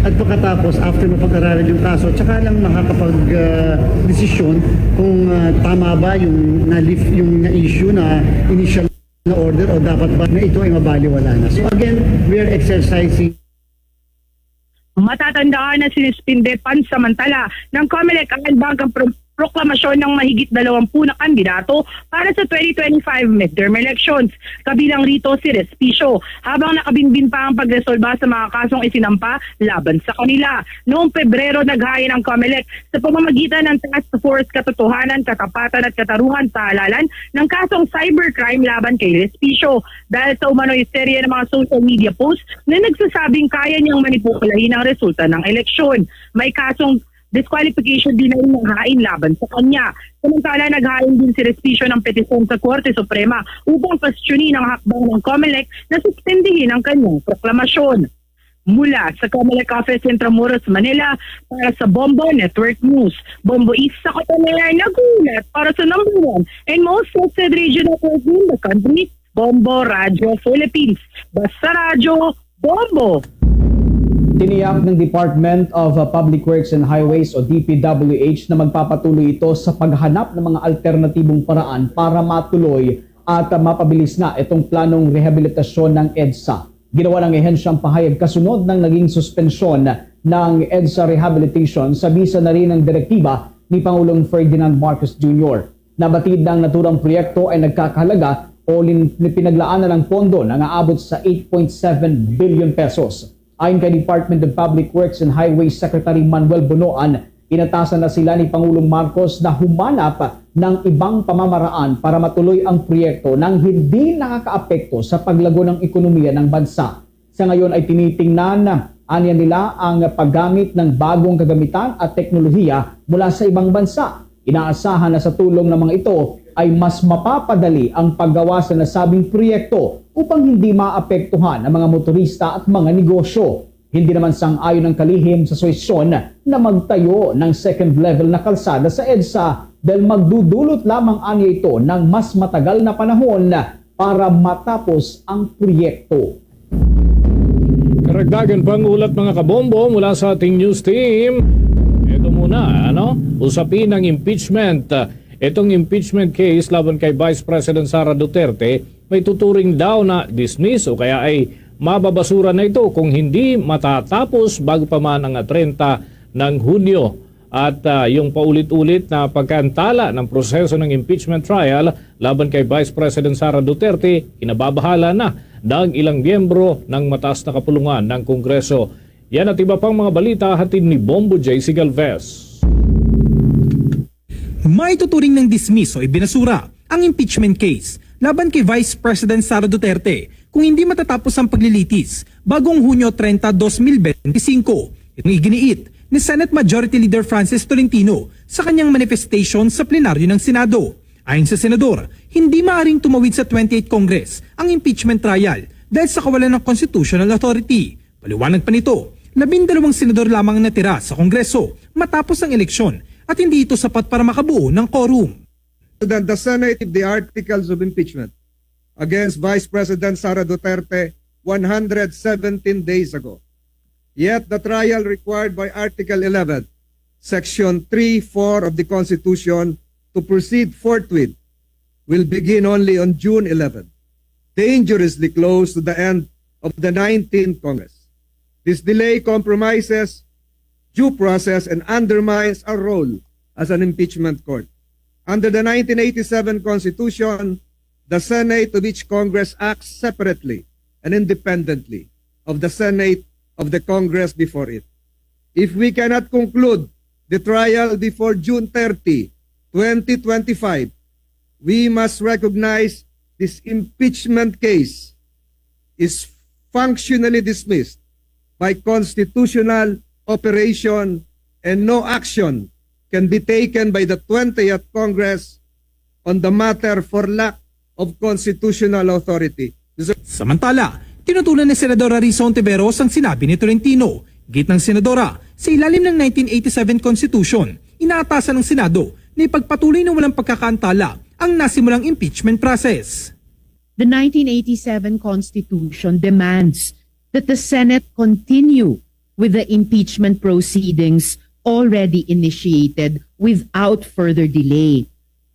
at pagkatapos after mapag-aralan yung kaso, tsaka lang makakapag-desisyon kung tama ba yung na-lift, yung na-issue na initial na order o dapat ba na ito ay mabaliwala na. So again, we are exercising. Matatandaan na sinispinde pansamantala ng COMELEC ang handbagang proklamasyon ng mahigit 20 na kandidato para sa 2025 midterm elections. Kabilang rito si Respicio, habang nakabinbin pa ang pagresolba sa mga kasong isinampa laban sa kanila. Noong Pebrero, naghain ang COMELEC sa pamamagitan ng Task Force Katotohanan, Katapatan at Katarungan sa halalan ng kasong cybercrime laban kay Respicio dahil sa umano'y serye ng mga social media posts na nagsasabing kaya niyang manipulahin ang resulta ng eleksyon. May kasong disqualification din na inanghain laban sa kanya. Samantala, naghain din si Respicio ng petisyon sa Korte Suprema upang questionin ang hakbang ng COMELEC na suspendihin ang kanyang proklamasyon. Mula sa COMELEC office in Intramuros, Manila, para sa Bombo Network News. Bombo East sa Cotanelar, nagulat para sa #1 and most trusted radio network in the country, Bombo Radio Philippines. Basta radyo, Bombo! Tiniyak ng Department of Public Works and Highways o DPWH na magpapatuloy ito sa paghanap ng mga alternatibong paraan para matuloy at mapabilis na itong planong rehabilitasyon ng EDSA. Ginawa ng ehensyang pahayag kasunod ng naging suspensyon ng EDSA rehabilitation sa bisa na rin ng direktiba ni Pangulong Ferdinand Marcos Jr. Nabatid ng naturang proyekto ay nagkakahalaga o pinaglaanan ng pondo na aabot sa 8.7 billion pesos. Ayon kay Department of Public Works and Highways Secretary Manuel Bonoan, inatasan na sila ni Pangulong Marcos na humanap ng ibang pamamaraan para matuloy ang proyekto nang hindi nakakaapekto sa paglago ng ekonomiya ng bansa. Sa ngayon ay tinitingnan anya nila ang paggamit ng bagong kagamitan at teknolohiya mula sa ibang bansa. Inaasahan na sa tulong ng mga ito ay mas mapapadali ang paggawa sa nasabing proyekto upang hindi maapektuhan ang mga motorista at mga negosyo. Hindi naman sang-ayon ng kalihim sa suwesyon na magtayo ng second level na kalsada sa EDSA dahil magdudulot lamang anya ito ng mas matagal na panahon para matapos ang proyekto. Karagdagan pang ulat mga kabombo mula sa ating news team. Ito muna, usapin ng impeachment. Itong impeachment case laban kay Vice President Sara Duterte may tuturing daw na dismiss o kaya ay mababasura na ito kung hindi matatapos bago pa man ang 30 ng Hunyo. At yung paulit-ulit na pagkantala ng proseso ng impeachment trial laban kay Vice President Sara Duterte, kinababahala na ng ilang miyembro ng mataas na kapulungan ng Kongreso. Yan at iba pang mga balita hatid ni Bombo J. Galvez. May tuturing ng dismiss o ibinasura ang impeachment case laban kay Vice President Sara Duterte kung hindi matatapos ang paglilitis bagong Hunyo 30, 2025. Itong iginiit ni Senate Majority Leader Francis Tolentino sa kanyang manifestation sa plenaryo ng Senado. Ayon sa Senador, hindi maaaring tumawid sa 28th Congress ang impeachment trial dahil sa kawalan ng constitutional authority. Paliwanag pa nito, 12 senador lamang natira sa Kongreso matapos ang eleksyon at hindi ito sapat para makabuo ng quorum. The Senate the articles of impeachment against Vice President Sara Duterte 117 days ago. Yet the trial required by Article 11, Section 3-4 of the Constitution to proceed forthwith will begin only on June 11, dangerously close to the end of the 19th Congress. This delay compromises due process and undermines our role as an impeachment court. Under the 1987 Constitution, the Senate of each Congress acts separately and independently of the Senate of the Congress before it. If we cannot conclude the trial before June 30, 2025, we must recognize this impeachment case is functionally dismissed by constitutional operation and no action can be taken by the 20th Congress on the matter for lack of constitutional authority. Samantala, tinutulan ni Senadora Rizon Tiveros ang sinabi ni Tolentino. Git ng Senadora, sa ilalim ng 1987 Constitution, inaatasan ng Senado na ipagpatuloy ng walang pagkakaantala ang nasimulang impeachment process. The 1987 Constitution demands that the Senate continue with the impeachment proceedings already initiated without further delay.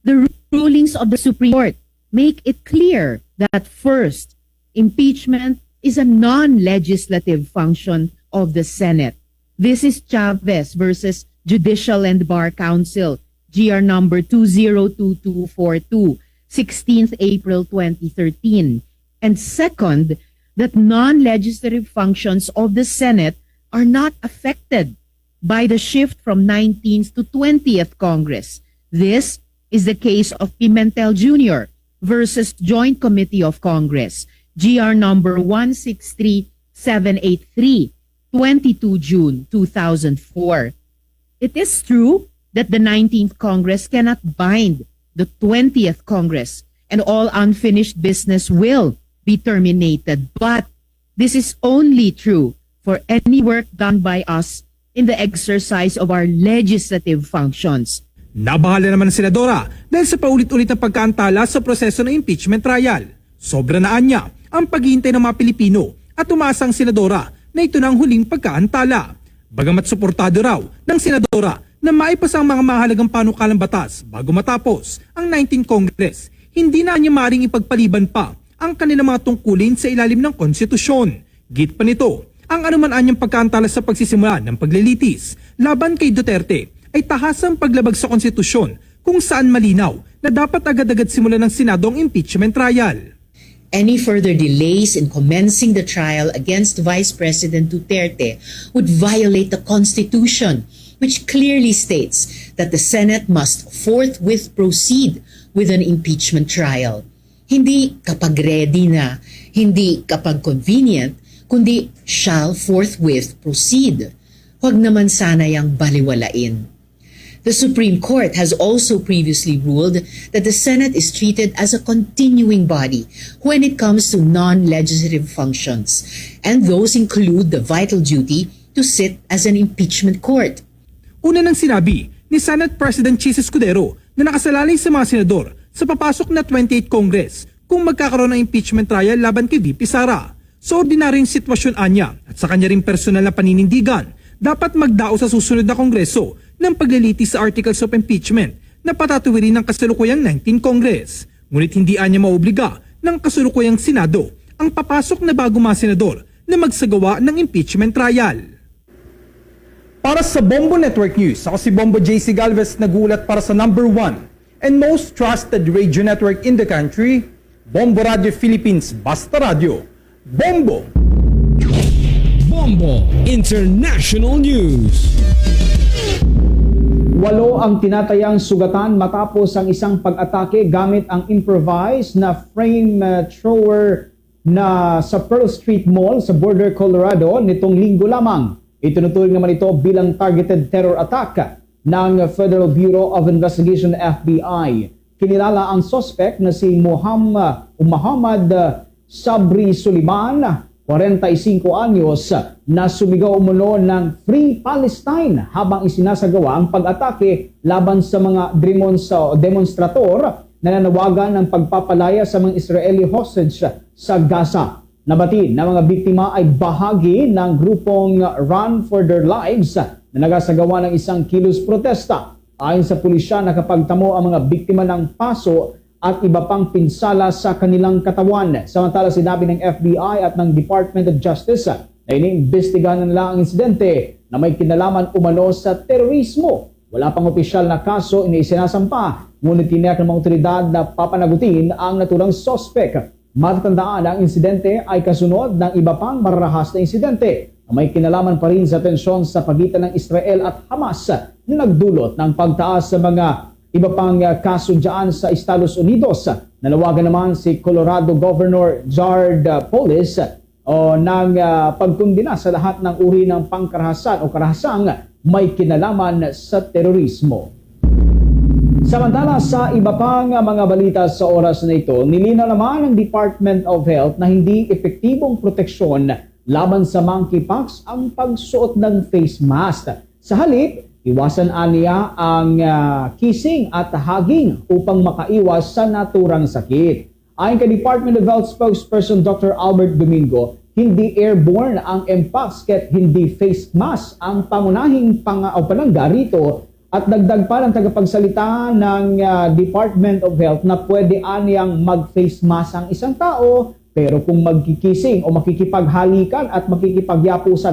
The rulings of the Supreme Court make it clear that first, impeachment is a non-legislative function of the Senate. This is Chavez versus Judicial and Bar Council, GR number 202242, 16th April 2013. And second, that non-legislative functions of the Senate are not affected by the shift from 19th to 20th Congress. This is the case of Pimentel Jr. versus Joint Committee of Congress, GR number 163783, 22 June 2004. It is true that the 19th Congress cannot bind the 20th Congress and all unfinished business will be terminated. But this is only true for any work done by us in the exercise of our legislative functions. Nabahala naman ang senadora dahil sa paulit-ulit na pagkaantala sa proseso ng impeachment trial. Sobra na niya ang paghihintay ng mga Pilipino at umaasa ang senadora na ito na ang huling pagkaantala. Bagamat suportado raw ng senadora na maipasa ang mga mahalagang panukalang batas bago matapos ang 19th Congress, hindi na niya maaaring ipagpaliban pa ang kanilang mga tungkulin sa ilalim ng konstitusyon. Git pa nito, ang anuman-anyang pagkaantala sa pagsisimula ng paglilitis laban kay Duterte ay tahasang paglabag sa konstitusyon kung saan malinaw na dapat agad-agad simulan ng Senado ang impeachment trial. Any further delays in commencing the trial against Vice President Duterte would violate the Constitution, which clearly states that the Senate must forthwith proceed with an impeachment trial. Hindi kapag ready na, hindi kapag convenient, kundi shall forthwith proceed. Huwag naman sana yang baliwalain. The Supreme Court has also previously ruled that the Senate is treated as a continuing body when it comes to non-legislative functions, and those include the vital duty to sit as an impeachment court. Una nang sinabi ni Senate President Chis Escudero na nakasalalay sa mga senador sa papasok na 28th Congress kung magkakaroon ng impeachment trial laban kay VP Sara. Sa ordinaryong sitwasyon anya at sa kanya ring personal na paninindigan, dapat magdao sa susunod na Kongreso ng paglilitis sa Articles of Impeachment na patatuwirin ng kasalukuyang 19th Congress. Ngunit hindi anya maobliga ng kasalukuyang Senado ang papasok na bago mga senador na magsagawa ng impeachment trial. Para sa Bombo Network News, ako si Bombo JC Galvez, nagulat para sa number 1 and most trusted radio network in the country, Bombo Radio Philippines Basta Radio. Bombo! Bombo International News. 8 ang tinatayang sugatan matapos ang isang pag-atake gamit ang improvised na frame thrower na sa Pearl Street Mall sa Boulder, Colorado nitong linggo lamang. Itinuturing naman ito bilang targeted terror attack ng Federal Bureau of Investigation FBI. Kinilala ang suspect na si Muhammad Sabri Suliman, 45 anyos, na sumigaw umuno ng Free Palestine habang isinasagawa ang pag-atake laban sa mga demonstrator na nanawagan ng pagpapalaya sa mga Israeli hostage sa Gaza. Nabatid na mga biktima ay bahagi ng grupong Run for Their Lives na nagasagawa ng isang kilos protesta. Ayon sa pulisya, nakapagtamo ang mga biktima ng paso at iba pang pinsala sa kanilang katawan. Samantala, sinabi ng FBI at ng Department of Justice na iniimbestigahan na nila ang insidente na may kinalaman umano sa terorismo. Wala pang opisyal na kaso iniisinasampa, ngunit tiniyak ng mga otoridad na papanagutin ang naturang suspect. Matatandaan ang insidente ay kasunod ng iba pang mararahas na insidente na may kinalaman pa rin sa tensyon sa pagitan ng Israel at Hamas na nagdulot ng pagtaas sa mga iba pang kaso dyan sa Estados Unidos. Nanawagan naman si Colorado Governor Jared Polis ng pagkundina sa lahat ng uri ng pangkarahasan o karahasang may kinalaman sa terorismo. Samantala, sa iba pang mga balita sa oras na ito, nilinaw naman ng Department of Health na hindi epektibong proteksyon laban sa monkeypox ang pagsuot ng face mask. Sa halip, iwasan aniya ang kissing at hugging upang makaiwas sa naturang sakit. Ayon kay Department of Health spokesperson Dr. Albert Domingo, hindi airborne ang Mpox ket hindi face mask ang pangunahing panangga rito. At dagdag pa ng tagapagsalita ng Department of Health na pwede aniyang mag-face mask ang isang tao, pero kung magkikising o makikipaghalikan at makikipagyapusan,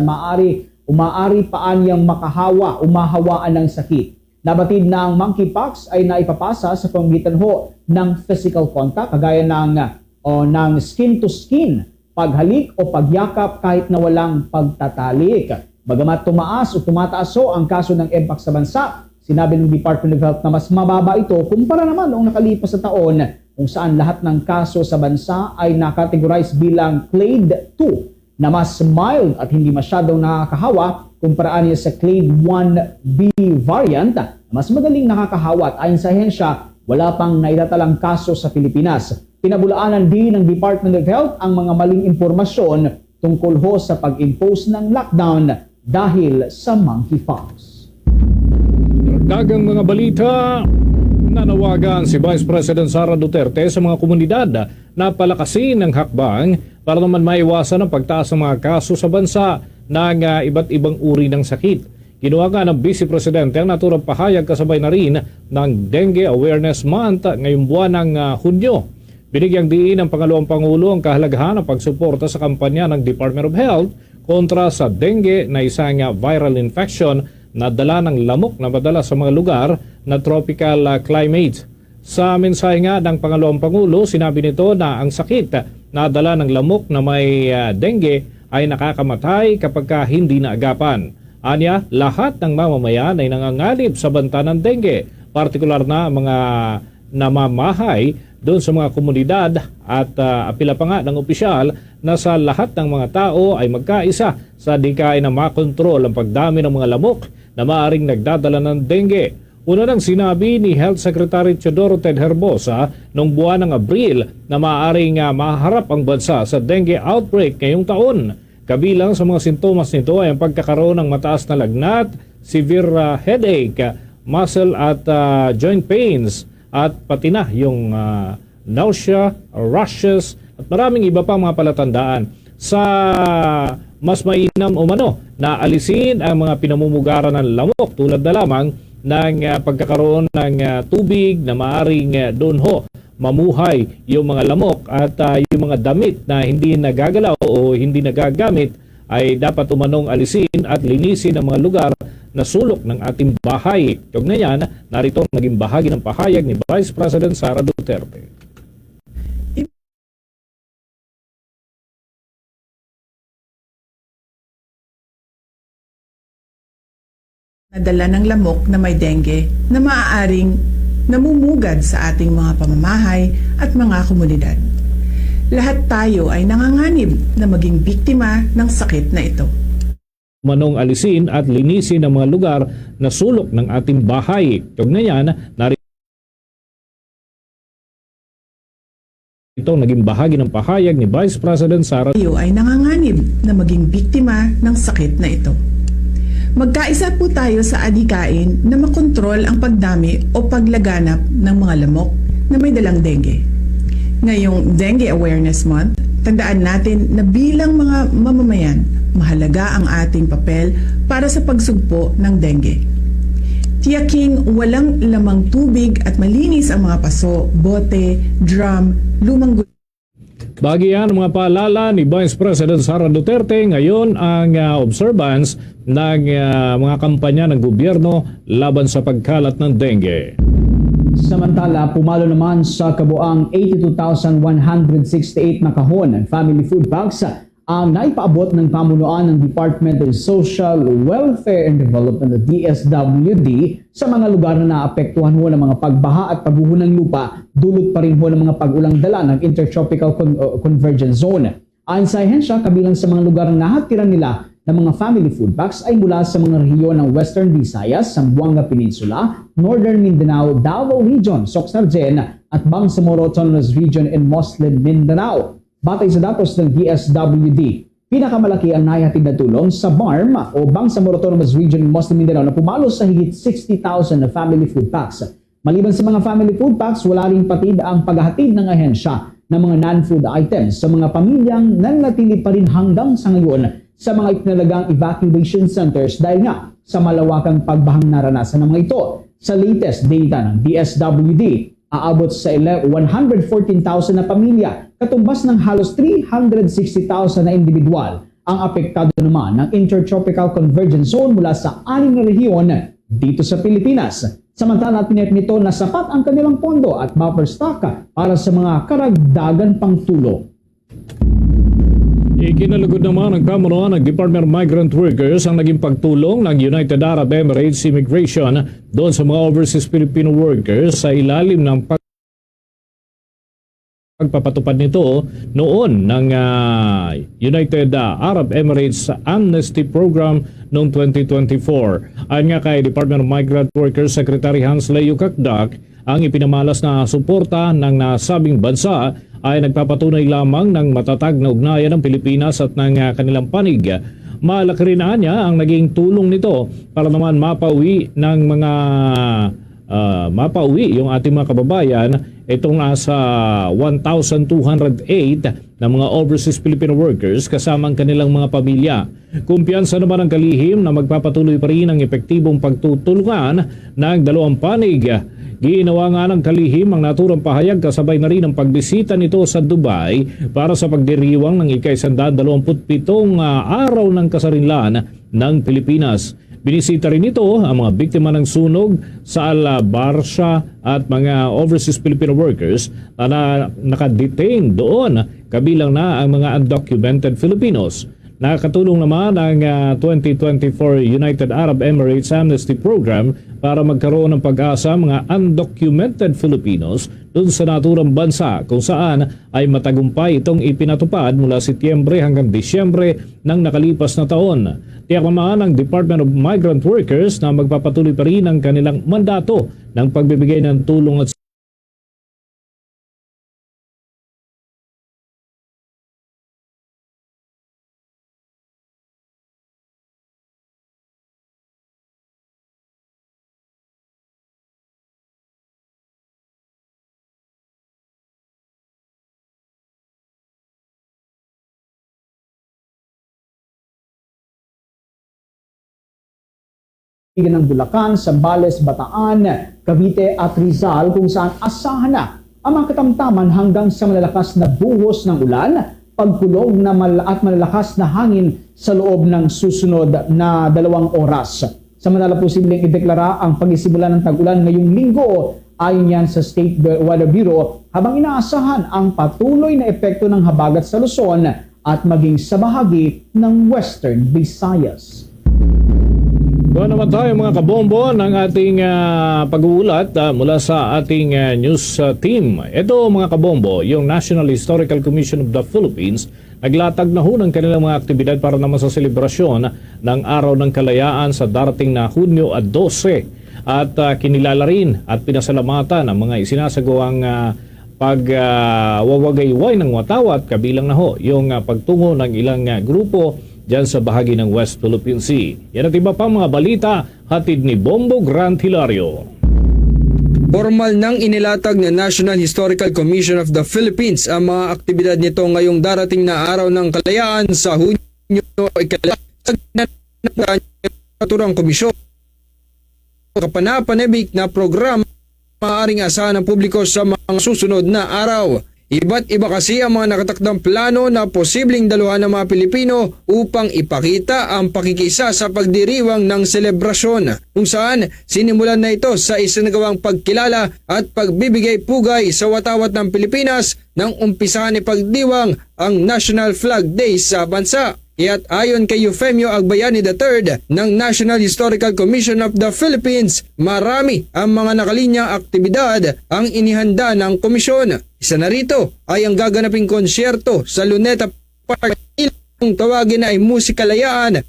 umaari pa aniyang umahawaan ng sakit. Nabatid na ang monkeypox ay naipapasa sa pamamagitan ng physical contact, kagaya ng skin to skin, paghalik o pagyakap kahit na walang pagtatalik. Bagamat tumataas ang kaso ng Mpox sa bansa, sinabi ng Department of Health na mas mababa ito kumpara naman noong nakalipas na taon, kung saan lahat ng kaso sa bansa ay nakategorize bilang Clade 2 na mas mild at hindi masyadong nakakahawa kumparaan niya sa Clade 1B variant na mas madaling nakakahawa, at ayon sa ahensya, wala pang naitatalang kaso sa Pilipinas. Pinabulaanan din ng Department of Health ang mga maling impormasyon tungkol sa pag-impose ng lockdown dahil sa monkeypox. Dagang mga balita, nanawagan si Vice President Sara Duterte sa mga komunidad na palakasin ng hakbang para naman maiwasan ang pagtaas ng mga kaso sa bansa ng iba't ibang uri ng sakit. Ginawa nga ng Vice Presidente ang naturang pahayag kasabay na rin ng Dengue Awareness Month ngayong buwan ng Hunyo. Binigyang diin ng Pangalawang Pangulo ang kahalagahan ng pagsuporta sa kampanya ng Department of Health kontra sa dengue na isang viral infection na dala ng lamok na madalas sa mga lugar na tropical climate. Sa mensahe nga ng Pangalawang Pangulo, sinabi nito na ang sakit na dala ng lamok na may dengue ay nakakamatay kapag hindi naagapan. Anya, lahat ng mamamayan ay nanganganib sa banta ng dengue, partikular na mga namamahay doon sa mga komunidad, at apila pa nga ng opisyal na sa lahat ng mga tao ay magkaisa sa dikay na makontrol ang pagdami ng mga lamok na maaaring nagdadala ng dengue. Una nang sinabi ni Health Secretary Teodoro Ted Herbosa noong buwan ng Abril na maaaring maharap ang bansa sa dengue outbreak ngayong taon. Kabilang sa mga sintomas nito ay ang pagkakaroon ng mataas na lagnat, severe headache, muscle at joint pains, at pati na yung nausea, rashes, at maraming iba pang mga palatandaan. Sa mas mainam umano na alisin ang mga pinamumugaran ng lamok, tulad na lamang ng pagkakaroon ng tubig na maaring doon mamuhay yung mga lamok, at yung mga damit na hindi nagagalaw o hindi nagagamit ay dapat umanong alisin at linisin ang mga lugar na sulok ng ating bahay. Kaugnay niyan, narito ang naging bahagi ng pahayag ni Vice President Sara Duterte. Nadala ng lamok na may dengue na maaaring namumugad sa ating mga pamamahay at mga komunidad. Lahat tayo ay nanganganib na maging biktima ng sakit na ito. Manong alisin at linisin ang mga lugar na sulok ng ating bahay. Kaugnay niyan, narito naging bahagi ng pahayag ni Vice President Sara. Tayo ay nanganganib na maging biktima ng sakit na ito. Magkaisa po tayo sa adhikain na makontrol ang pagdami o paglaganap ng mga lamok na may dalang dengue. Ngayong Dengue Awareness Month, tandaan natin na bilang mga mamamayan, mahalaga ang ating papel para sa pagsugpo ng dengue. Tiyaking walang lamang tubig at malinis ang mga paso, bote, drum, lumang Bagian ang mga paalala ni Vice President Sara Duterte ngayon ang observance ng mga kampanya ng gobyerno laban sa pagkalat ng dengue. Samantala, pumalo naman sa kabuang 82,168 na kahon ng family food bags ang naipaabot ng pamunuan ng Department of Social Welfare and Development, DSWD, sa mga lugar na naapektuhan ng mga pagbaha at pagguho ng lupa, dulot pa rin ng mga pag-ulang dala ng Intertropical Convergence Zone. Ayon sa ahensya, kabilang sa mga lugar na nahatiran nila ng mga family food packs ay mula sa mga rehiyon ng Western Visayas, Zamboanga Peninsula, Northern Mindanao, Davao Region, Soc-Sargen at Bangsamoro Autonomous Region in Muslim Mindanao. Batay sa datos ng DSWD, pinakamalaki ang naihatid na tulong sa BARM o Bangsamoro Autonomous Region in Muslim Mindanao na pumalo sa higit 60,000 na family food packs. Maliban sa mga family food packs, wala ring patid ang paghahatid ng ahensya ng mga non-food items sa mga pamilyang nanatili pa rin hanggang sa ngayon sa mga itinalagang evacuation centers dahil nga sa malawakang pagbahang naranasan ng mga ito. Sa latest data ng DSWD, aabot sa 114,000 na pamilya, katumbas ng halos 360,000 na individual ang apektado naman ng Intertropical Convergence Zone mula sa 6 na rehiyon dito sa Pilipinas. Samantala, tinet nito na sapat ang kanilang pondo at buffer stock para sa mga karagdagan pang tulong. Ikinalugod naman ng pamunuan ng Department of Migrant Workers ang naging pagtulong ng United Arab Emirates Immigration doon sa mga overseas Filipino workers sa ilalim ng pagpapatupad nito noon ng United Arab Emirates Amnesty Program noong 2024. Ayon nga kay Department of Migrant Workers Secretary Hans Leo Kakdak, ang ipinamalas na suporta ng nasabing bansa ay nagpapatunay lamang ng matatag na ugnayan ng Pilipinas at ng kanilang panig. Malaki rin niya ang naging tulong nito para naman mapauwi yung ating mga kababayan itong nasa 1,208 na mga overseas Filipino workers kasama ang kanilang mga pamilya. Kumpiyansa naman ang kalihim na magpapatuloy pa rin ang epektibong pagtutulungan ng dalawang panig. Ginawa nga ng kalihim ang naturang pahayag kasabay na rin ang pagbisita nito sa Dubai para sa pagdiriwang ng ika-127 araw ng kasarinlan ng Pilipinas. Binisita rin ito ang mga biktima ng sunog sa Al-Barsha at mga overseas Filipino workers na nakadetain doon, kabilang na ang mga undocumented Filipinos. Nakatulong naman ang 2024 United Arab Emirates Amnesty Program para magkaroon ng pag-asa mga undocumented Filipinos doon sa naturang bansa kung saan ay matagumpay itong ipinatupad mula Setyembre hanggang Disyembre ng nakalipas na taon. Tiyak naman ang Department of Migrant Workers na magpapatuloy pa rin ang kanilang mandato ng pagbibigay ng tulong at ng Bulacan, Zambales, Bataan, Cavite at Rizal kung saan asahan na ang mga katamtaman hanggang sa malalakas na buhos ng ulan, pagkulog na at malalakas na hangin sa loob ng susunod na 2 oras. Samantala, posibleng ideklara ang pagsisimula ng tag-ulan ngayong linggo ayon yan sa State Weather Bureau habang inaasahan ang patuloy na epekto ng habagat sa Luzon at maging sa bahagi ng Western Visayas. Doon naman tayo mga kabombo ng ating pag-uulat mula sa ating news team. Ito mga kabombo, yung National Historical Commission of the Philippines naglatag na ho ng kanilang mga aktibidad para naman sa selebrasyon ng Araw ng Kalayaan sa darating na Hunyo 12 at kinilala rin at pinasalamatan ang mga isinasagawang pagwawagayway ng watawat kabilang na ho yung pagtungo ng ilang grupo dyan sa bahagi ng West Philippine Sea. Yan at iba pa mga balita, hatid ni Bombo Grant Hilario. Formal nang inilatag ng National Historical Commission of the Philippines ang mga aktibidad nito ngayong darating na Araw ng Kalayaan sa Hunyo 12 sa naturang komisyon. Kapanapanabik na programa maaaring asahan ng publiko sa mga susunod na araw. Iba't iba kasi ang mga nakatakdang plano na posibleng daluhan ng mga Pilipino upang ipakita ang pakikisa sa pagdiriwang ng selebrasyon, kung saan sinimulan na ito sa isinagawang pagkilala at pagbibigay pugay sa watawat ng Pilipinas nang umpisahan ipagdiwang ang National Flag Day sa bansa. Kaya't ayon kay Eufemio Agbayani III ng National Historical Commission of the Philippines, marami ang mga nakalinyang aktibidad ang inihanda ng komisyon. Isa na rito ay ang gaganaping konsyerto sa Luneta Park. Kung tawagin na ay Musikalayaan.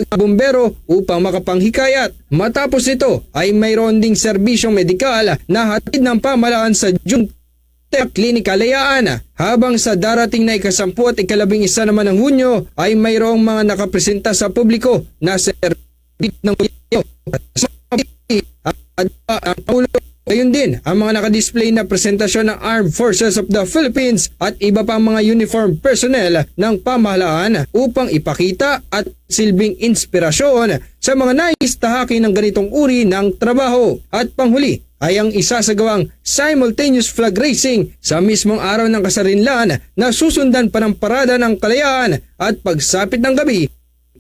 Bumbero upang makapanghikayat. Matapos ito ay mayroon ding serbisyong medikal na hatid ng pamahalaan sa June Klinika Layaan, habang sa darating na ika-10 at ika-11 naman ng Hunyo ay mayroong mga nakapresenta sa publiko na serbisyo ng ang Pangulo. Gayun din ang mga nakadisplay na presentasyon ng Armed Forces of the Philippines at iba pang mga uniform personnel ng pamahalaan upang ipakita at silbing inspirasyon sa mga nais tahaki ng ganitong uri ng trabaho. At panghuli ay ang isasagawang simultaneous flag racing sa mismong araw ng kasarinlan na susundan pa ng Parada ng Kalayaan at pagsapit ng gabi,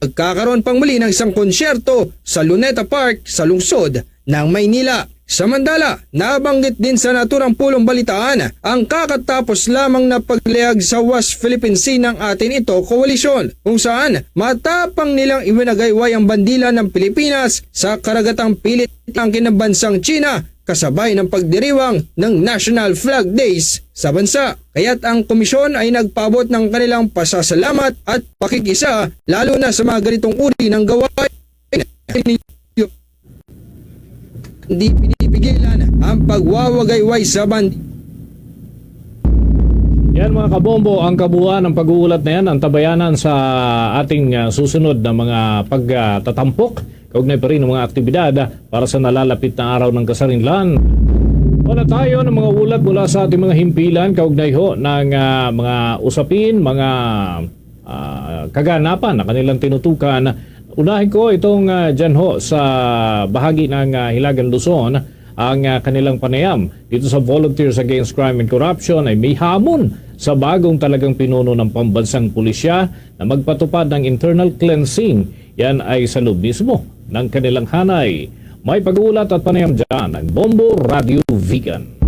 magkakaroon pang muli ng isang konsyerto sa Luneta Park sa lungsod ng Maynila. Samantala, nabanggit din sa naturang pulong balitaan ang kakatapos lamang na paglayag sa West Philippine Sea ng atin ito koalisyon, kung saan matapang nilang iwinagayway ang bandila ng Pilipinas sa karagatang pilit ng kinabansang China kasabay ng pagdiriwang ng National Flag Days sa bansa. Kaya't ang komisyon ay nagpaabot ng kanilang pasasalamat at pakikisa lalo na sa mga ganitong uri ng gawain. Hindi pinipigilan ang pagwawagayway sa Yan mga kabombo, ang kabuuan ng pag-uulat na yan, ang tabayanan sa ating susunod na mga pagtatampok, kaugnay pa rin ng mga aktibidad para sa nalalapit na araw ng kasarinlan. Wala tayo ng mga ulat mula sa ating mga himpilan, kaugnay ho ng mga usapin, mga kaganapan na kanilang tinutukan. Unahin ko itong dyan ho sa bahagi ng Hilagan Luzon, ang kanilang panayam dito sa Volunteers Against Crime and Corruption ay may hamon sa bagong talagang pinuno ng pambansang pulisya na magpatupad ng internal cleansing. Yan ay sa loob mismo ng kanilang hanay. May pag-uulat at panayam dyan ng Bombo Radio Vegan.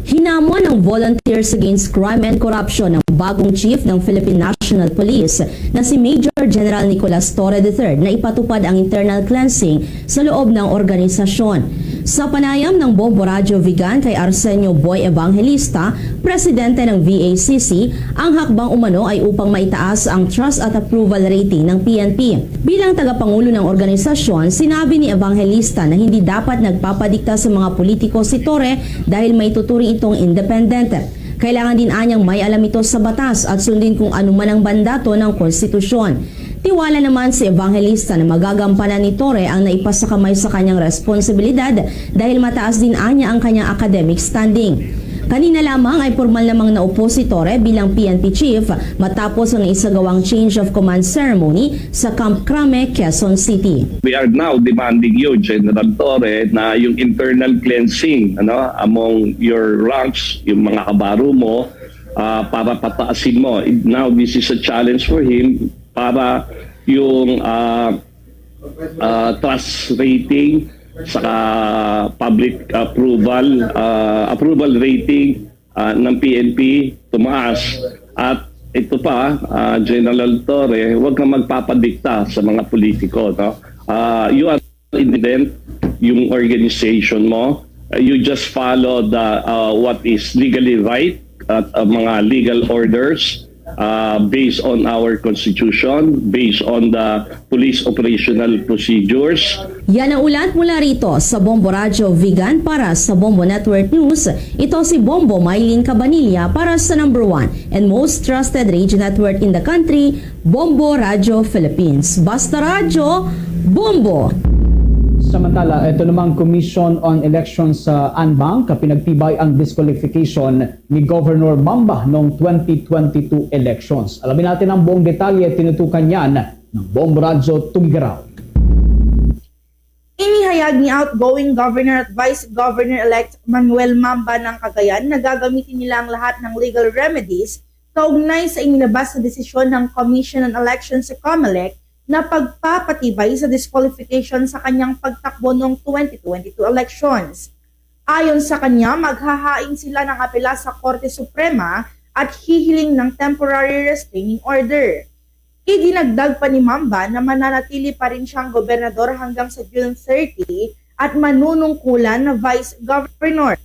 Hinamon ng Volunteers Against Crime and Corruption ng bagong chief ng Philippine National Police na si Major General Nicolas Torre III na ipatupad ang internal cleansing sa loob ng organisasyon. Sa panayam ng Bombo Radio Vegan kay Arsenio Boy Evangelista, presidente ng VACC, ang hakbang umano ay upang maitaas ang trust at approval rating ng PNP. Bilang tagapangulo ng organisasyon, sinabi ni Evangelista na hindi dapat nagpapadikta sa mga politiko si Torre dahil may tuturing itong independente. Kailangan din anyang may alam ito sa batas at sundin kung ano man ang mandato ng konstitusyon. Tiwala naman si Evangelista na magagampanan ni Torre ang naipasakamay sa kanyang responsibilidad dahil mataas din anya ang kanyang academic standing. Kanina lamang ay formal namang naupo si Torre bilang PNP chief matapos ang isagawang change of command ceremony sa Camp Crame, Quezon City. We are now demanding you, General Torre, na yung internal cleansing among your ranks, yung mga kabaro mo, para pataasin mo. Now this is a challenge for him para yung trust rating saka public approval rating ng PNP tumaas. At ito pa, General Torre, huwag kang magpapadikta sa mga politiko. No? You are independent, yung organization mo. You just follow the what is legally right at mga legal orders. Based on our constitution, based on the police operational procedures. Yan ang ulat mula rito sa Bombo Radio Vegan para sa Bombo Network News. Ito si Bombo Maylin Cabanilla para sa number 1 and most trusted radio network in the country, Bombo Radio Philippines. Basta Radio, Bombo! Samantala, ito namang Commission on Elections sa Anbang, pinagtibay ang disqualification ni Governor Mamba noong 2022 elections. Alamin natin ang buong detalye, tinutukan yan ng Bombo Radio Tugigaraw. Inihayag ni outgoing Governor at Vice Governor-elect Manuel Mamba ng Cagayan na gagamitin nila ang lahat ng legal remedies kaugnay sa inilabas na desisyon ng Commission on Elections sa COMELEC na pagpapatibay sa disqualification sa kanyang pagtakbo noong 2022 elections. Ayon sa kanya, maghahain sila ng apela sa Korte Suprema at hihiling ng temporary restraining order. Idinagdag pa ni Mamba na mananatili pa rin siyang gobernador hanggang sa June 30 at manunungkulan na Vice Governor.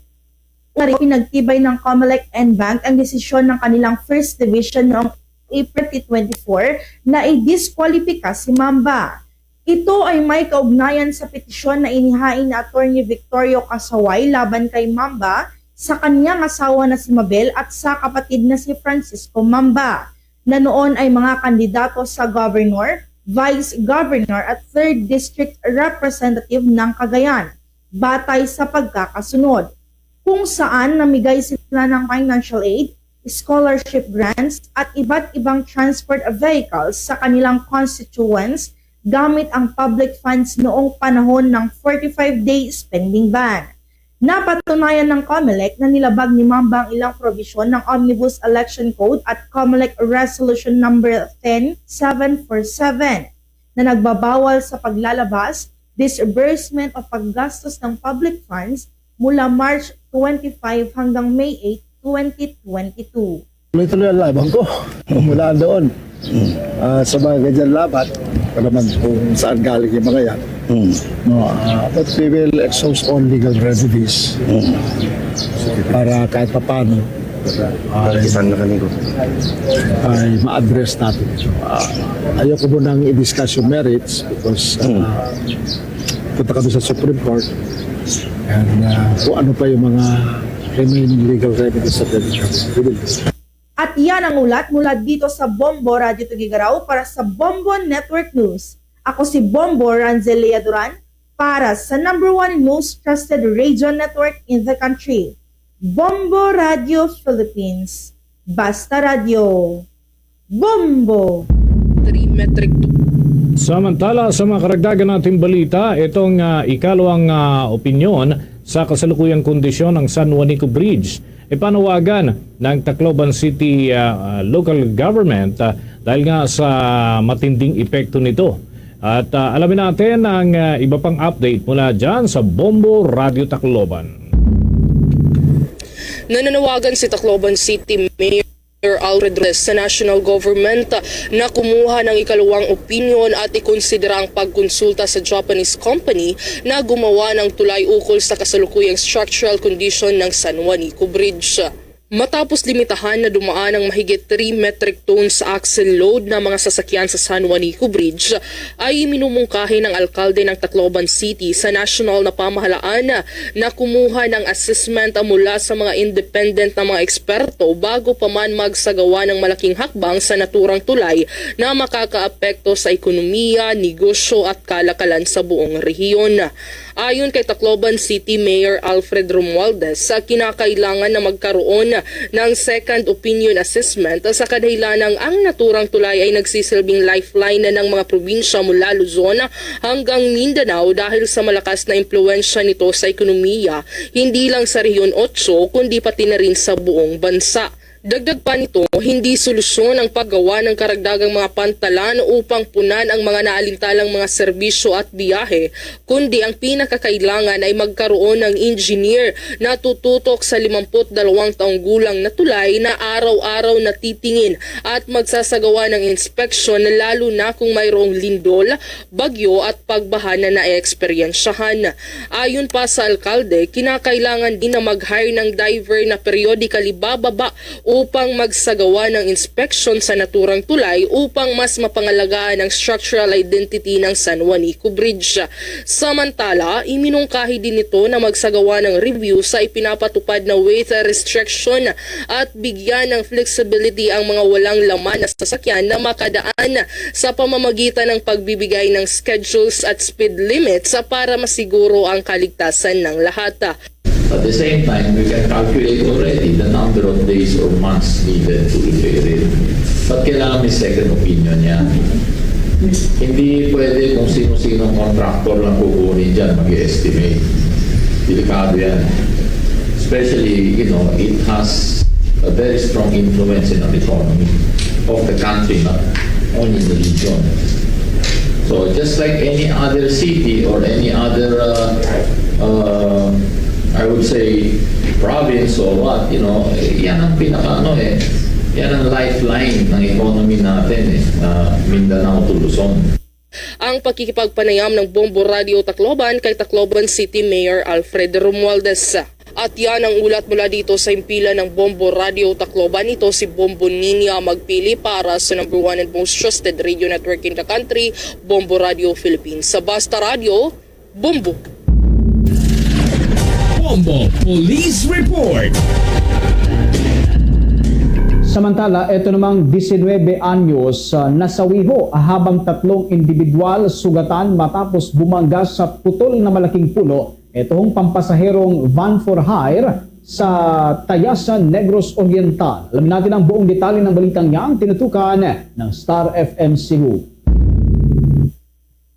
Pinagtibay ng COMELEC and Bank ang desisyon ng kanilang First Division noong April 2024 na i-disqualifika si Mamba. Ito ay may kaugnayan sa petisyon na inihain ni Attorney Victorio Casaway laban kay Mamba sa kanyang asawa na si Mabel at sa kapatid na si Francisco Mamba, na noon ay mga kandidato sa Governor, Vice Governor at 3rd District Representative ng Cagayan. batay sa pagkakasunod, kung saan namigay sila ng financial aid, scholarship grants at iba't ibang transport vehicles sa kanilang constituents gamit ang public funds noong panahon ng 45-day spending ban. Napatunayan ng COMELEC na nilabag ni Mamba ang ilang provision ng Omnibus Election Code at COMELEC Resolution number 10747 na nagbabawal sa paglalabas, disbursement o paggastos ng public funds mula March 25 hanggang May 8, 2022. Tuloy-tuloy ang laban ko mula doon sa mga ganyan laban para naman kung saan galing yung mga yan. But we will exhaust all legal remedies para kahit paano ay ma-address natin. Ayoko munang i-discuss yung merits because punta kami sa Supreme Court and kung ano pa yung mga remaining legal remedies sa pwede. At yan ang ulat mula dito sa Bombo Radio Tugigaraw para sa Bombo Network News. Ako si Bombo Ranzelia Duran para sa #1 most trusted radio network in the country. Bombo Radio Philippines. Basta Radio. Bombo! 3 metric ton. Samantala, sa mga karagdagan nating balita, itong ikalawang opinyon sa kasalukuyang kondisyon ng San Juanico Bridge ipanawagan ng Tacloban City local government dahil nga sa matinding epekto nito. At alamin natin ang iba pang update mula dyan sa Bombo Radio Tacloban. Nananawagan si Tacloban City Mayor Alfred Reyes sa national government na kumuha ng ikalawang opinion at ikonsidera ang pagkonsulta sa Japanese company na gumawa ng tulay ukol sa kasalukuyang structural condition ng San Juanico Bridge. Matapos limitahan na dumaan ng mahigit 3 metric tons sa axle load na mga sasakyan sa San Juanico Bridge, ay minumungkahi ng alkalde ng Tacloban City sa national na pamahalaan na kumuha ng assessment mula sa mga independent na mga eksperto bago pa man magsagawa ng malaking hakbang sa naturang tulay na makakaapekto sa ekonomiya, negosyo at kalakalan sa buong rehiyon. Ayon kay Tacloban City Mayor Alfred Romualdez, kinakailangan na magkaroon ng second opinion assessment sa kadahilanang ang naturang tulay ay nagsisilbing lifeline ng mga probinsya mula Luzon hanggang Mindanao dahil sa malakas na impluwensya nito sa ekonomiya, hindi lang sa Rehiyon 8 kundi pati na rin sa buong bansa. Dagdag pa nito, hindi solusyon ang paggawa ng karagdagang mga pantalan upang punan ang mga naalintalang mga serbisyo at biyahe, kundi ang pinakakailangan ay magkaroon ng engineer na tututok sa 52 taong gulang na tulay na araw-araw na titingin at magsasagawa ng inspeksyon lalo na kung mayroong lindol, bagyo at pagbaha na naeksperyensyahan. Ayon pa sa alkalde, kinakailangan din na mag-hire ng diver na periodically bababa upang magsagawa ng inspection sa naturang tulay upang mas mapangalagaan ang structural identity ng San Juanico Bridge. Samantala, iminungkahi din ito na magsagawa ng review sa ipinapatupad na weight restriction at bigyan ng flexibility ang mga walang laman na sasakyan na makadaan sa pamamagitan ng pagbibigay ng schedules at speed limits para masiguro ang kaligtasan ng lahat. At the same time, we can calculate already the number of days or months needed to repair it. But kailangan may second opinion yan. Hindi pwede kung sino-sino contractor lang kukunin dyan mag-estimate. Delikado yan. Especially, it has a very strong influence in our economy of the country, not only the region. So just like any other city or any other I would say province or what, yan ang yan ang lifeline ng economy natin Mindanao to Luzon. Ang pakikipagpanayam ng Bombo Radio Tacloban kay Tacloban City Mayor Alfred Romualdez. At yan ang ulat mula dito sa impila ng Bombo Radio Tacloban. Ito si Bombo Ninia magpili para sa #1 and most trusted radio network in the country, Bombo Radio Philippines. Sa Basta Radio, Bombo. Bombo Police Report. Samantala, ito namang 19 anyos nasawiho habang 3 individual sugatan matapos bumangga sa putol na malaking pulo itong pampasaherong van for hire sa Tayasan, Negros Oriental. Alamin natin ang buong detalye ng balitang yan, tinutukan ng Star FM Cebu.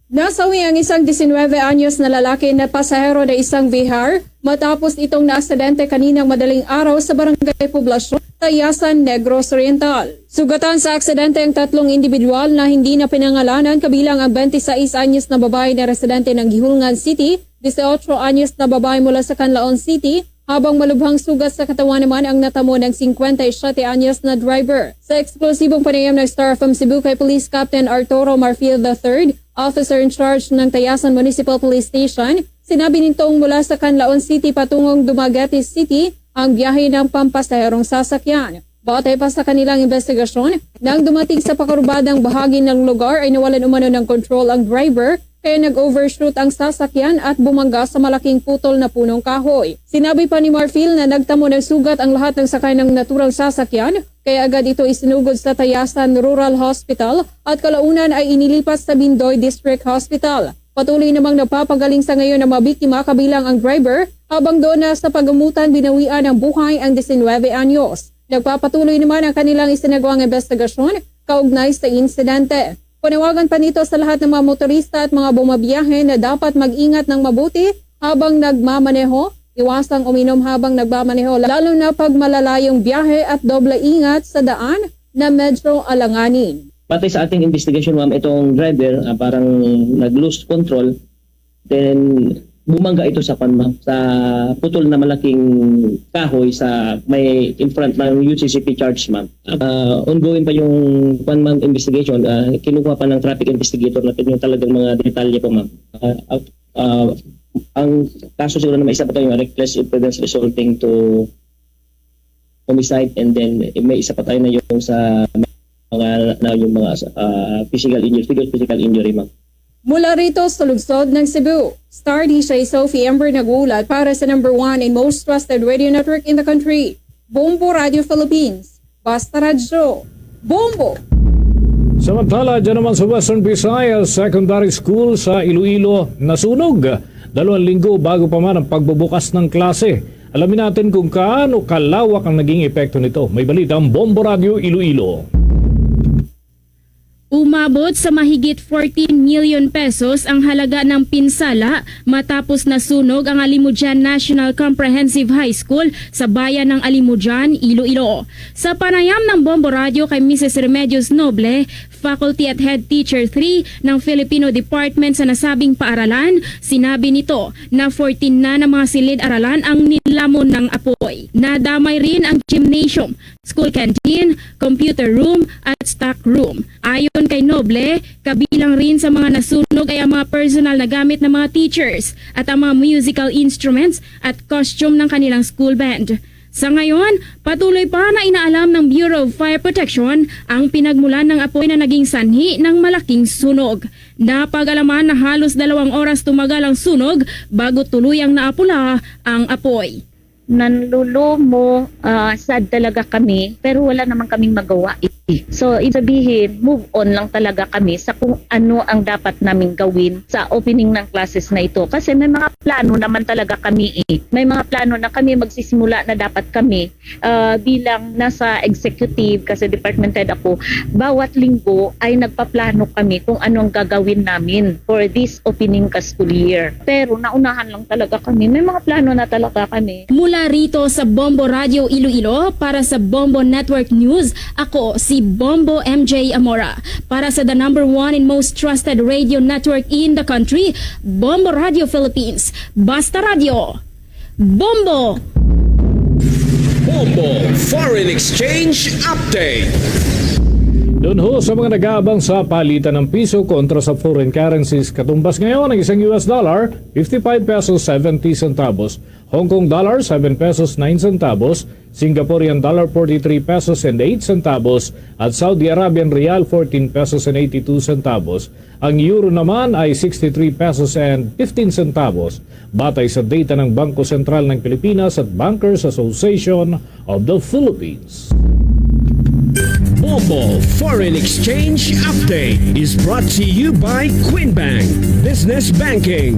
Nasawi ang isang 19 anyos na lalaki na pasahero ng isang Vihar matapos itong naaksidente kaninang madaling araw sa Barangay Poblasyon, Tayasan, Negros Oriental. Sugatan sa aksidente ang 3 individual na hindi na pinangalanan kabilang ang 26 anyos na babae na residente ng Gihulngan City, 18 anyos na babae mula sa Canlaon City, habang malubhang sugat sa katawan naman ang natamo ng 57 anyos na driver. Sa eksplosibong panayam ng Star FM Cebu kay Police Captain Arturo Marfil III, officer in charge ng Tayasan Municipal Police Station, sinabi nitong mula sa Canlaon City patungong Dumaguete City ang biyahe ng pampasaherong sasakyan. Batay pa sa kanilang investigasyon, nang dumating sa pakarubadang bahagi ng lugar ay nawalan umano ng control ang driver kaya nag-overshoot ang sasakyan at bumangga sa malaking putol na punong kahoy. Sinabi pa ni Marfil na nagtamo ng sugat ang lahat ng sakay ng naturang sasakyan kaya agad ito isinugod sa Tayasan Rural Hospital at kalaunan ay inilipas sa Bindoy District Hospital. Patuloy namang napapagaling sa ngayon ang mga biktima kabilang ang driver habang doon na sa pagamutan binawian ng buhay ang 19 anyos. Nagpapatuloy naman ang kanilang isinagawang investigasyon kaugnay sa insidente. Panawagan pa nito sa lahat ng mga motorista at mga bumabiyahe na dapat mag-ingat ng mabuti habang nagmamaneho, iwasang uminom habang nagmamaneho lalo na pag malalayong biyahe at doble ingat sa daan na medyo alanganin. Batay sa ating investigation, ma'am, itong driver parang nag-lose control, then bumangga ito sa sa putol na malaking kahoy sa may in front ng UCCP charge, ma'am. Ongoing pa yung 1-month investigation. Kinukuha pa ng traffic investigator natin yung talagang mga detalye po, ma'am. Ang kaso siguro na may isa pa tayo yung reckless imprudence resulting to homicide, and then may isa pa tayo na yung sa physical injury, ma'am. Mula rito sa lungsod ng Cebu, Star DJ Sophie Ember nagulat para sa number 1 and most trusted radio network in the country, Bombo Radio Philippines. Basta Radyo, Bombo! Samantala, dyan naman sa Western Visayas Secondary School sa Iloilo nasunog. 2 linggo bago pa man ang pagbubukas ng klase. Alamin natin kung kaano kalawak ang naging epekto nito. May balita ang Bombo Radio Iloilo. Umabot sa mahigit 14 million pesos ang halaga ng pinsala matapos nasunog ang Alimujan National Comprehensive High School sa bayan ng Alimujan, Iloilo. Sa panayam ng Bombo Radio kay Mrs. Remedios Noble, Faculty at Head Teacher 3 ng Filipino Department sa nasabing paaralan, sinabi nito na 14 na ng mga silid-aralan ang nilamon ng apoy. Nadamay rin ang gymnasium, school canteen, computer room at stock room. Ayon kay Noble, kabilang rin sa mga nasunog ay ang mga personal na gamit ng mga teachers at ang mga musical instruments at costume ng kanilang school band. Sa ngayon, patuloy pa na inaalam ng Bureau of Fire Protection ang pinagmulan ng apoy na naging sanhi ng malaking sunog. Napag-alaman na halos 2 oras tumagal ang sunog bago tuluyang naapula ang apoy. Nanlulumo, sad talaga kami, pero wala naman kaming magawa. So, sabihin, move on lang talaga kami sa kung ano ang dapat naming gawin sa opening ng classes na ito. Kasi may mga plano naman talaga kami May mga plano na kami magsisimula na dapat kami bilang nasa executive, kasi department head ako, bawat linggo ay nagpaplano kami kung ano ang gagawin namin for this opening school year. Pero naunahan lang talaga kami. May mga plano na talaga kami. Mula rito sa Bombo Radio Iloilo para sa Bombo Network News, ako si Bombo MJ Amora. Para sa the number 1 and most trusted radio network in the country, Bombo Radio Philippines. Basta Radio, Bombo! Bombo Foreign Exchange Update. Doon ho sa mga nag-aabang sa palitan ng piso kontra sa foreign currencies, katumbas ngayon ang isang US dollar, 55 pesos 70 centavos, Hong Kong dollar, 7 pesos 9 centavos, Singaporean dollar, 43 pesos and 8 centavos, at Saudi Arabian rial, 14 pesos and 82 centavos. Ang euro naman ay 63 pesos and 15 centavos, batay sa data ng Bangko Sentral ng Pilipinas at Bankers Association of the Philippines. Bombo Foreign Exchange Update is brought to you by Quinbank Business Banking.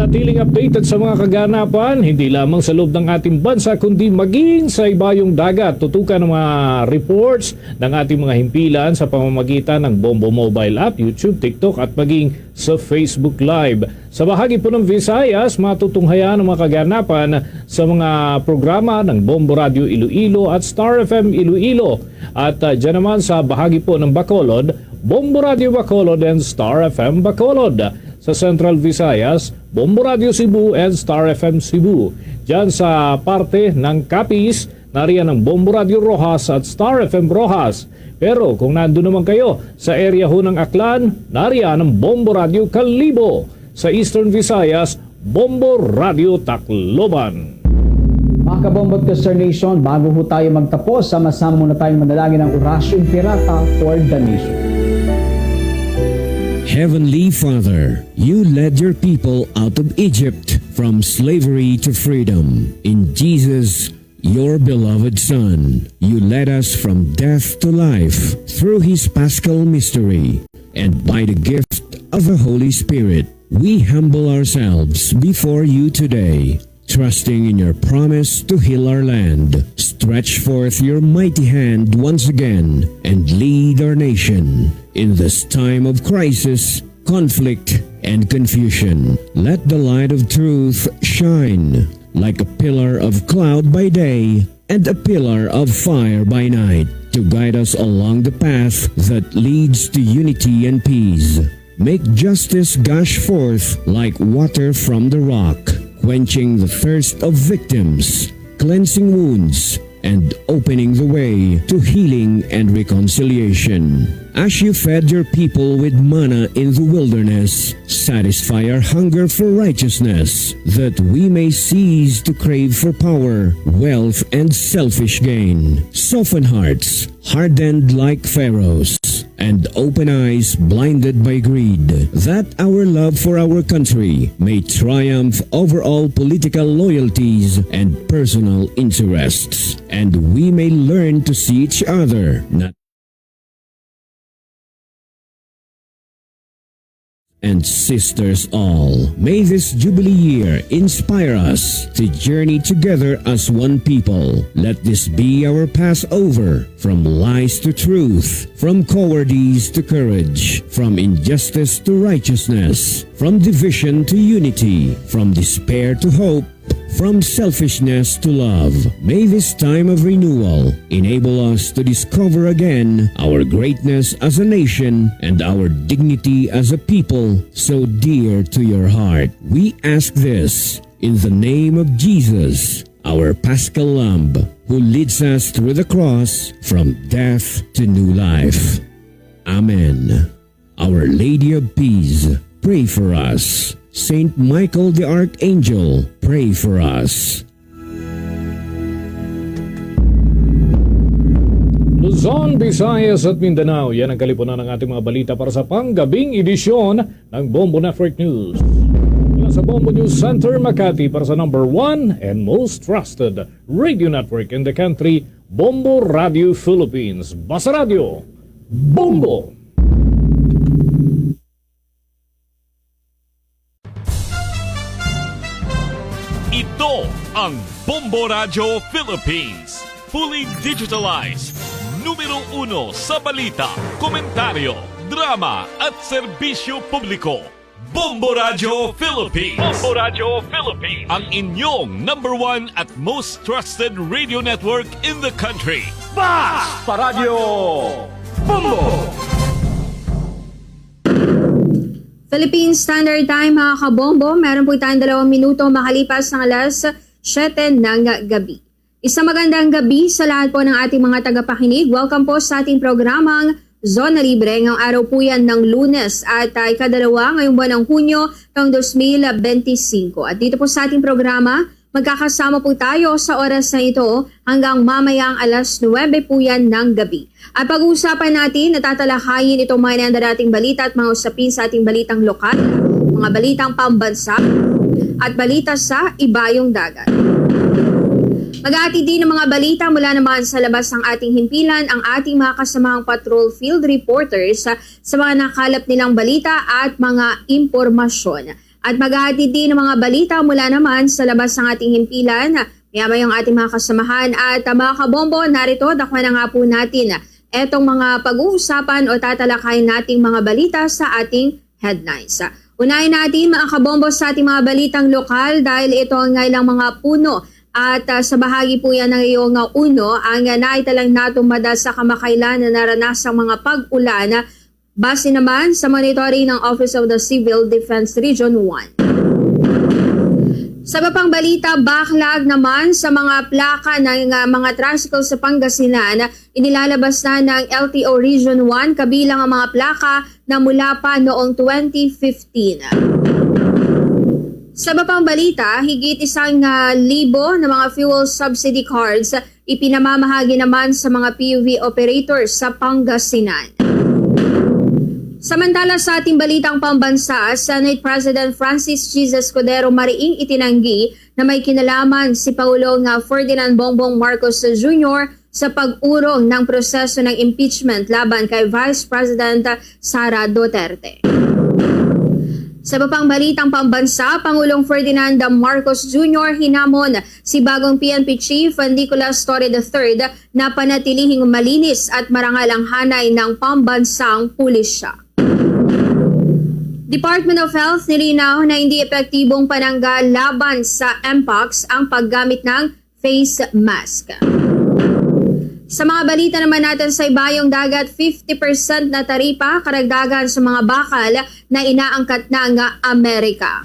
Manatiling updated sa mga kaganapan, hindi lamang sa loob ng ating bansa kundi maging sa ibayong dagat. Tutukan ng mga reports ng ating mga himpilan sa pamamagitan ng Bombo Mobile App, YouTube, TikTok at maging sa Facebook Live. Sa bahagi po ng Visayas, matutunghayan ang mga kaganapan sa mga programa ng Bombo Radio Iloilo at Star FM Iloilo. At dyan naman sa bahagi po ng Bacolod, Bombo Radio Bacolod and Star FM Bacolod. Sa Central Visayas, Bombo Radio Cebu and Star FM Cebu. Diyan sa parte ng Capiz, nariyan ang Bombo Radio Rojas at Star FM Rojas. Pero kung nandun naman kayo sa area ho ng Aklan, nariyan ang Bombo Radio Kalibo. Sa Eastern Visayas, Bombo Radio Tacloban. Mga kabombot ka Star Nation, bago ho tayo magtapos, sama-sama muna tayong manalangin ng Orasyon Pirata for the Nation. Heavenly Father, you led your people out of Egypt from slavery to freedom. In Jesus, your beloved Son, you led us from death to life through his paschal mystery. And by the gift of the Holy Spirit, we humble ourselves before you today, trusting in your promise to heal our land. Stretch forth your mighty hand once again and lead our nation. In this time of crisis, conflict, and confusion, let the light of truth shine like a pillar of cloud by day and a pillar of fire by night to guide us along the path that leads to unity and peace. Make justice gush forth like water from the rock, quenching the thirst of victims, cleansing wounds, and opening the way to healing and reconciliation. As you fed your people with manna in the wilderness, satisfy our hunger for righteousness, that we may cease to crave for power, wealth, and selfish gain. Soften hearts, hardened like Pharaoh's, and open eyes blinded by greed, that our love for our country may triumph over all political loyalties and personal interests, and we may learn to see each other not and sisters all. May this Jubilee year inspire us to journey together as one people. Let this be our Passover, from lies to truth, from cowardice to courage, from injustice to righteousness, from division to unity, from despair to hope, from selfishness to love. May this time of renewal enable us to discover again our greatness as a nation and our dignity as a people so dear to your heart. We ask this in the name of Jesus, our Paschal Lamb, who leads us through the cross from death to new life. Amen. Our Lady of Peace, pray for us. Saint Michael the Archangel, pray for us. Luzon, Visayas at Mindanao, yan ang kalipunan ng ating mga balita para sa panggabing edisyon ng Bombo Network News. Mula sa Bombo News Center, Makati, para sa number 1 and most trusted radio network in the country, Bombo Radio Philippines. Basa Radio, Bombo! Ito ang Bombo Radio Philippines. Fully digitalized. Numero 1 sa balita, komentaryo, drama at serbisyo publiko. Bombo Radio Philippines. Bombo Radio Philippines. Ang inyong number 1 at most trusted radio network in the country. Basta Radio Bombo! Philippine Standard Time, mga kabombo. Meron po tayong 2 minuto makalipas ng alas 7 ng gabi. Isang magandang gabi sa lahat po ng ating mga tagapakinig. Welcome po sa ating programang Zona Libre. Ngayong araw po yan ng Lunes at ikadalawa ngayong buwan ng Hunyo taong 2025. At dito po sa ating programa, magkakasama po tayo sa oras na ito hanggang mamayang alas 9 po yan ng gabi. At pag-uusapan natin, natatalakayin itong mga nandarating balita at mga usapin sa ating balitang lokal, mga balitang pambansa, at balita sa ibayong dagat. Mag-aatid din ng mga balita mula naman sa labas ng ating himpilan ang ating mga kasamahang patrol field reporters sa mga nakalap nilang balita at mga impormasyon. At maghahatid din ng mga balita mula naman sa labas ng ating himpilan. Mayamay ang ating mga kasamahan at mga kabombo, narito, dakwan na nga po natin etong mga pag-uusapan o tatalakayin nating mga balita sa ating headlines. Unahin natin mga kabombo sa ating mga balitang lokal dahil ito ang ilang mga puno at sa bahagi po yan ng iyong uno ang naitalang natumada sa kamakailan na naranasang mga pag-ulan base naman sa monitoring ng Office of the Civil Defense Region 1. Sa iba pang balita, backlog naman sa mga plaka ng mga tricycle sa Pangasinan, inilalabas na ng LTO Region 1 kabilang ang mga plaka na mula pa noong 2015. Sa iba pang balita, higit 1,000 na mga fuel subsidy cards ipinamamahagi naman sa mga PUV operators sa Pangasinan. Samantala sa ating balitang pambansa, Senate President Francis Jesus Cordero mariing itinanggi na may kinalaman si Pangulong Ferdinand Bongbong Marcos Jr. sa pag-urong ng proseso ng impeachment laban kay Vice President Sara Duterte. Sa iba pang balitang pambansa, Pangulong Ferdinand Marcos Jr. hinamon si bagong PNP Chief Nicolas Torre III na panatilihing malinis at marangal ang hanay ng pambansang pulisya. Department of Health nilinaw na hindi epektibong pananggal laban sa Mpox ang paggamit ng face mask. Sa mga balita naman natin sa ibayong dagat, 50% na taripa karagdagan sa mga bakal na inaangkat ng Amerika.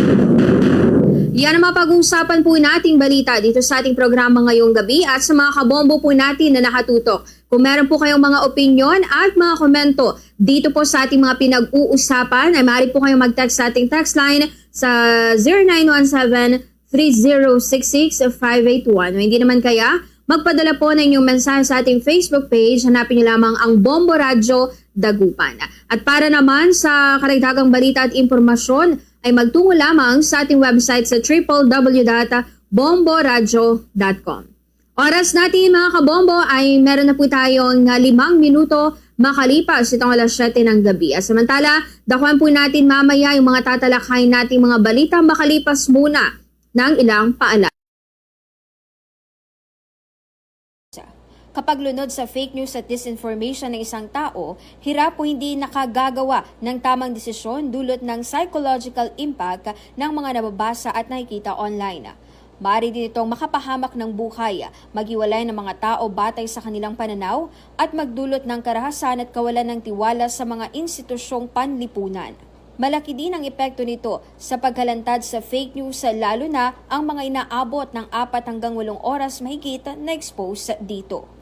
Yan ang mapag-uusapan po nating balita dito sa ating programa ngayong gabi at sa mga kabombo po natin na nakatutok. Kung meron po kayong mga opinyon at mga komento dito po sa ating mga pinag-uusapan, ay maaari po kayong mag-text sa ating text line sa 0917-3066-581. O hindi naman kaya, magpadala po ng inyong mensahe sa ating Facebook page. Hanapin niyo lamang ang Bombo Radio Dagupan. At para naman sa karagdagang balita at impormasyon, ay magtungo lamang sa ating website sa www.bomboradio.com. Oras natin mga kabombo ay meron na po tayong 5 minuto makalipas itong alas 7 ng gabi. At samantala, dakwan po natin mamaya yung mga tatalakayin nating mga balita makalipas muna ng ilang paalala. Kapag lunod sa fake news at disinformation ng isang tao, hirap o hindi nakagagawa ng tamang desisyon dulot ng psychological impact ng mga nababasa at nakikita online. Maaari din itong makapahamak ng buhay, maghiwalay ng mga tao batay sa kanilang pananaw at magdulot ng karahasan at kawalan ng tiwala sa mga institusyong panlipunan. Malaki din ang epekto nito sa paghalantad sa fake news lalo na ang mga inaabot ng 4 hanggang 8 oras mahigit na expose dito.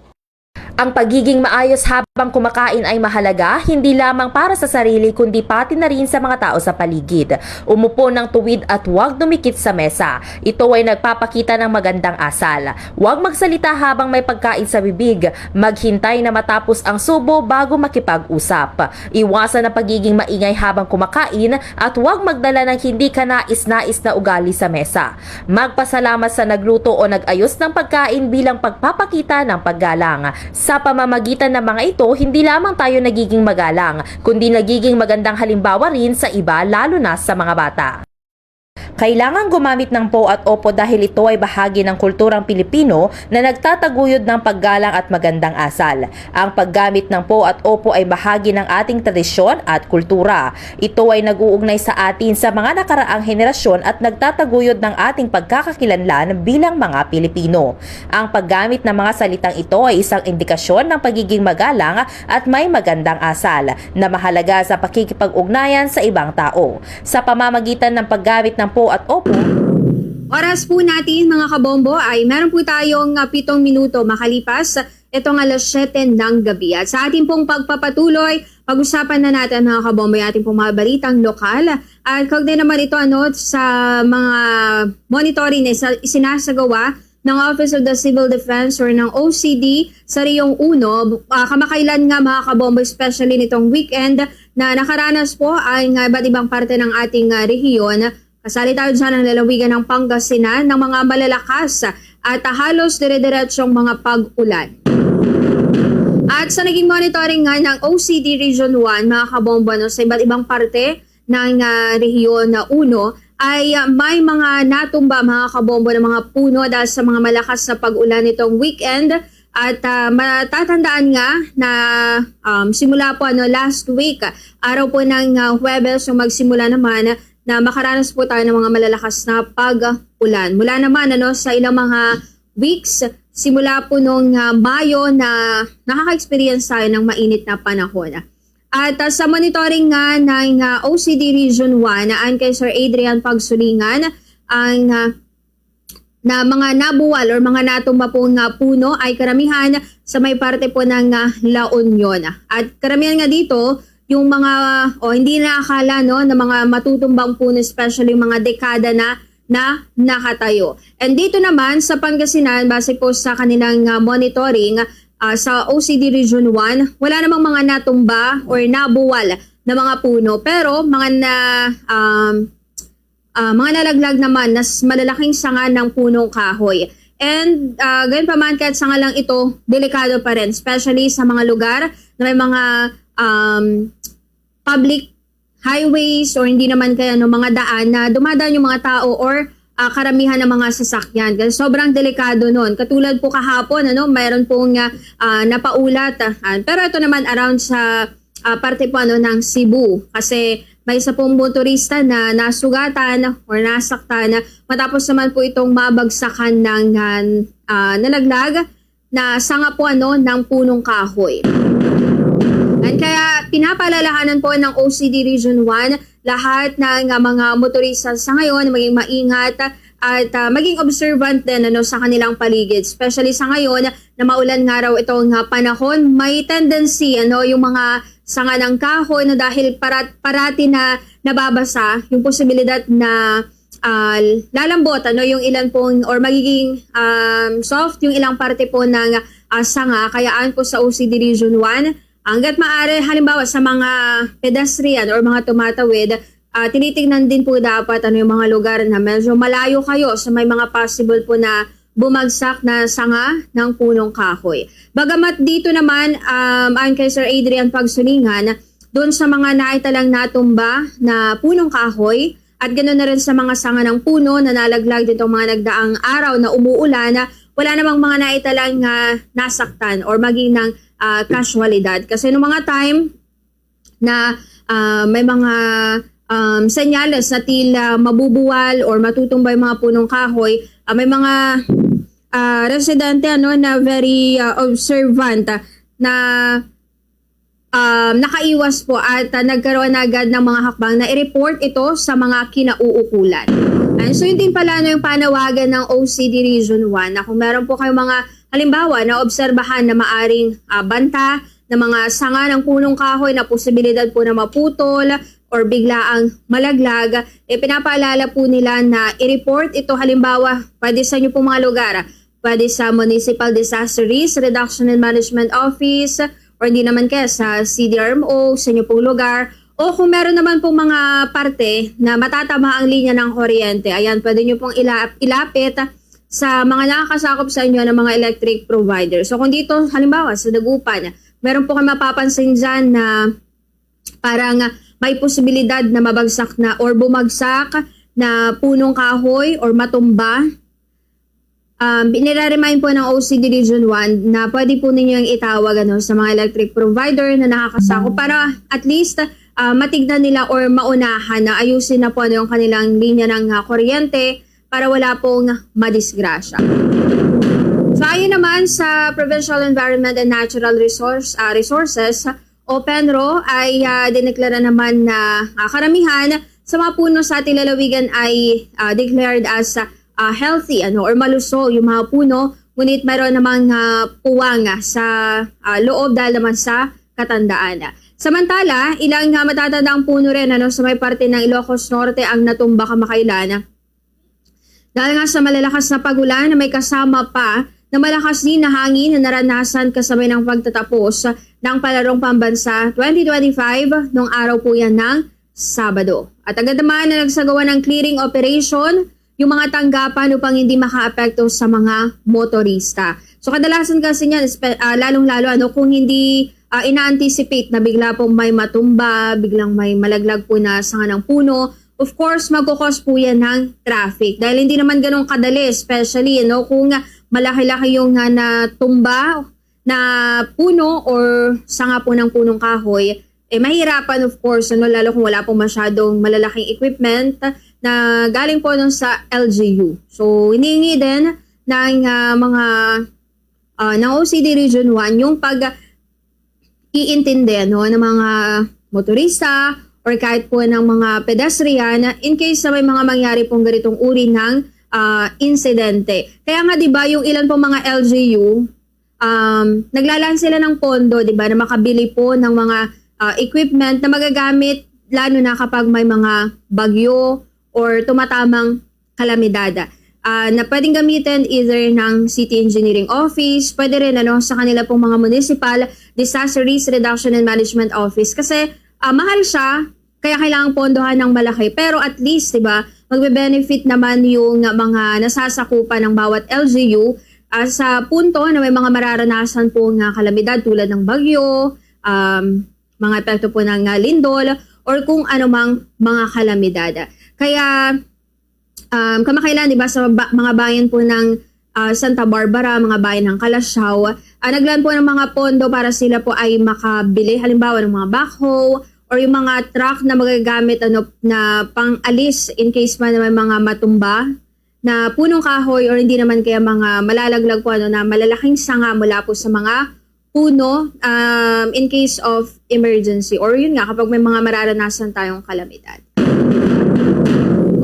Ang pagiging maayos habang kumakain ay mahalaga, hindi lamang para sa sarili kundi pati na rin sa mga tao sa paligid. Umupo ng tuwid at huwag dumikit sa mesa. Ito ay nagpapakita ng magandang asal. Huwag magsalita habang may pagkain sa bibig. Maghintay na matapos ang subo bago makipag-usap. Iwasan ang pagiging maingay habang kumakain at huwag magdala ng hindi kanais-nais na ugali sa mesa. Magpasalamat sa nagluto o nag-ayos ng pagkain bilang pagpapakita ng paggalang. Sa pamamagitan ng mga ito, hindi lamang tayo nagiging magalang, kundi nagiging magandang halimbawa rin sa iba lalo na sa mga bata. Kailangan gumamit ng po at opo dahil ito ay bahagi ng kulturang Pilipino na nagtataguyod ng paggalang at magandang asal. Ang paggamit ng po at opo ay bahagi ng ating tradisyon at kultura. Ito ay nag-uugnay sa atin sa mga nakaraang henerasyon at nagtataguyod ng ating pagkakakilanlan bilang mga Pilipino. Ang paggamit ng mga salitang ito ay isang indikasyon ng pagiging magalang at may magandang asal na mahalaga sa pakikipag-ugnayan sa ibang tao. Sa pamamagitan ng paggamit ng po at opo. Oras po natin mga kabombo ay meron po tayong 7 minuto makalipas itong alas 7 ng gabi. At sa ating pong pagpapatuloy, pag-usapan na natin mga kabombo yung ating pong mga balitang lokal. At kaugnay naman ito sa mga monitoring na isinasagawa ng Office of the Civil Defense or ng OCD sa Riyong Uno. Kamakailan nga mga kabombo, especially nitong weekend na nakaranas po ang iba't ibang parte ng ating rehiyon. Kasali tayo dyan ang lalawigan ng Pangasinan ng mga malalakas at halos dire-diretsyong mga pag-ulan. At sa naging monitoring nga ng OCD Region 1, mga kabombo, sa iba't ibang parte ng rehiyon na 1, ay may mga natumba mga kabombo ng mga puno dahil sa mga malakas na pag-ulan nitong weekend. At matatandaan nga na simula po last week, araw po ng Huwebes yung magsimula naman na makaranas po tayo ng mga malalakas na pag-ulan. Mula naman sa ilang mga weeks, simula po nung Mayo na nakaka-experience tayo ng mainit na panahon. At sa monitoring nga ng OCD Region 1, ayon kay Sir Adrian Pagsulingan, ang na mga nabuwal or mga natumba pong puno ay karamihan sa may parte po ng La Union. At karamihan nga dito, yung mga hindi nakakala na mga matutumbang puno, especially mga dekada na nakatayo. And dito naman sa Pangasinan, base po sa kanilang monitoring, sa OCD Region 1, wala namang mga natumba or nabuwal na mga puno, pero mga nalaglag naman na malalaking sanga ng punong kahoy. And gayon pa man, kahit sanga lang ito, delikado pa rin, especially sa mga lugar na may mga public highways or hindi naman kaya mga daan na dumadaan yung mga tao or karamihan ng mga sasakyan. Kasi sobrang delikado nun. Katulad po kahapon, mayroon pong napaulat. Pero ito naman around sa parte po ng Cebu. Kasi may isa pong motorista na nasugatan or nasaktan matapos naman po itong mabagsakan ng nalaglag na sanga po ng punong kahoy. And kaya pinapaalalahanan po ng OCD Region 1 lahat ng mga motorista sa ngayon maging maingat at maging observant din sa kanilang paligid. Especially sa ngayon na maulan nga raw itong panahon, may tendency yung mga sanga ng kahoy na dahil parati na nababasa, yung posibilidad na lalambot yung ilan pong or magiging soft yung ilang parte po ng sanga. Kayaan po sa OCD Region 1, hanggat maaari, halimbawa sa mga pedestrian or mga tumatawid, tinitingnan din po dapat yung mga lugar na medyo malayo kayo sa may mga possible po na bumagsak na sanga ng punong kahoy. Bagamat dito naman, ayon kay Sir Adrian Pagsulingan, doon sa mga naitalang natumba na punong kahoy at ganoon na rin sa mga sanga ng puno na nalaglag dito mga nagdaang araw na umuulan, wala namang mga naitalang nasaktan or maging ng casualidad. Kasi noong mga time na may mga senyales na tila mabubuwal or matutumba yung mga punong kahoy, may mga residente na very observant na nakaiwas po at nagkaroon agad ng mga hakbang na i-report ito sa mga kinauukulan. And so yun din pala yung panawagan ng OCD Region 1 na kung meron po kayong mga halimbawa na obserbahan na maaring banta na mga sanga ng punong kahoy na posibilidad po na maputol or biglaang malaglag, pinapaalala po nila na i-report ito halimbawa pwede sa inyo pong mga lugar, pwede sa Municipal Disaster Risk Reduction and Management Office or hindi naman kaya sa CDRMO sa inyo pong lugar, o kung meron naman pong mga parte na matatama ang linya ng kuryente, ayan, pwede nyo pong ilapit sa mga nakakasakop sa inyo ng mga electric provider. So kung dito, halimbawa sa Dagupan, meron po kayo mapapansin dyan na parang may posibilidad na mabagsak na or bumagsak na punong kahoy or matumba. Nire-remind po ng OCD Region 1 na pwede po ninyo yung itawag sa mga electric provider na nakakasakop para at least matignan nila or maunahan na ayusin na po yung kanilang linya ng kuryente para wala pong madisgrasya. So ayon naman sa Provincial Environment and Natural Resources o PENRO ay dineklara naman na karamihan sa mga puno sa ating lalawigan ay declared as healthy or malusog yung mga puno, ngunit mayroon namang puwang sa loob dahil naman sa katandaan. Samantala, ilang matatandang puno rin sa may parte ng Ilocos Norte ang natumba kamakailan. Dahil nga sa malalakas na pagulan na may kasama pa na malakas din na hangin na naranasan kasabay ng pagtatapos ng palarong pambansa 2025 noong araw po yan ng Sabado. At agad naman na nagsagawa ng clearing operation yung mga tanggapan upang hindi makaapekto sa mga motorista. So kadalasan kasi niyan, lalong-lalo kung hindi ina-anticipate na bigla pong may matumba, biglang may malaglag po na sanga ng puno, of course, magkukos po yan ng traffic. Dahil hindi naman ganun kadali, especially kung malaki-laki yung natumba na puno or sanga po ng punong kahoy, mahirapan of course, lalo kung wala pong masyadong malalaking equipment na galing po sa LGU. So, hinihingi din ng mga ng OCD Region 1 yung pag-iintindi ng mga motorista or kahit po ng mga pedestrian in case na may mga mangyari pong ganitong uri ng insidente. Kaya nga 'di ba yung ilan pong mga LGU naglalaan sila ng pondo, 'di ba, na makabili po ng mga equipment na magagamit lalo na kapag may mga bagyo or tumatamang kalamidad. Na pwedeng gamitin either ng City Engineering Office, pwede rin sa kanila pong mga Municipal Disaster Risk Reduction and Management Office kasi mahal siya, kaya kailangang pondohan ng malaki. Pero at least, diba, magbe-benefit naman yung mga nasasakupan ng bawat LGU sa punto na may mga mararanasan po ng kalamidad tulad ng bagyo, mga epekto po ng lindol, or kung anumang mga kalamidad. Kaya, kamakailan, diba, sa mga bayan po ng Santa Barbara, mga bayan ng Calasiao, naglaan po ng mga pondo para sila po ay makabili, halimbawa ng mga backhoe, or yung mga truck na magagamit na pang-alis in case man may mga matumba na punong kahoy or hindi naman kaya mga malalaglag po na malalaking sanga mula po sa mga puno in case of emergency or yun nga kapag may mga mararanasan tayong kalamidad.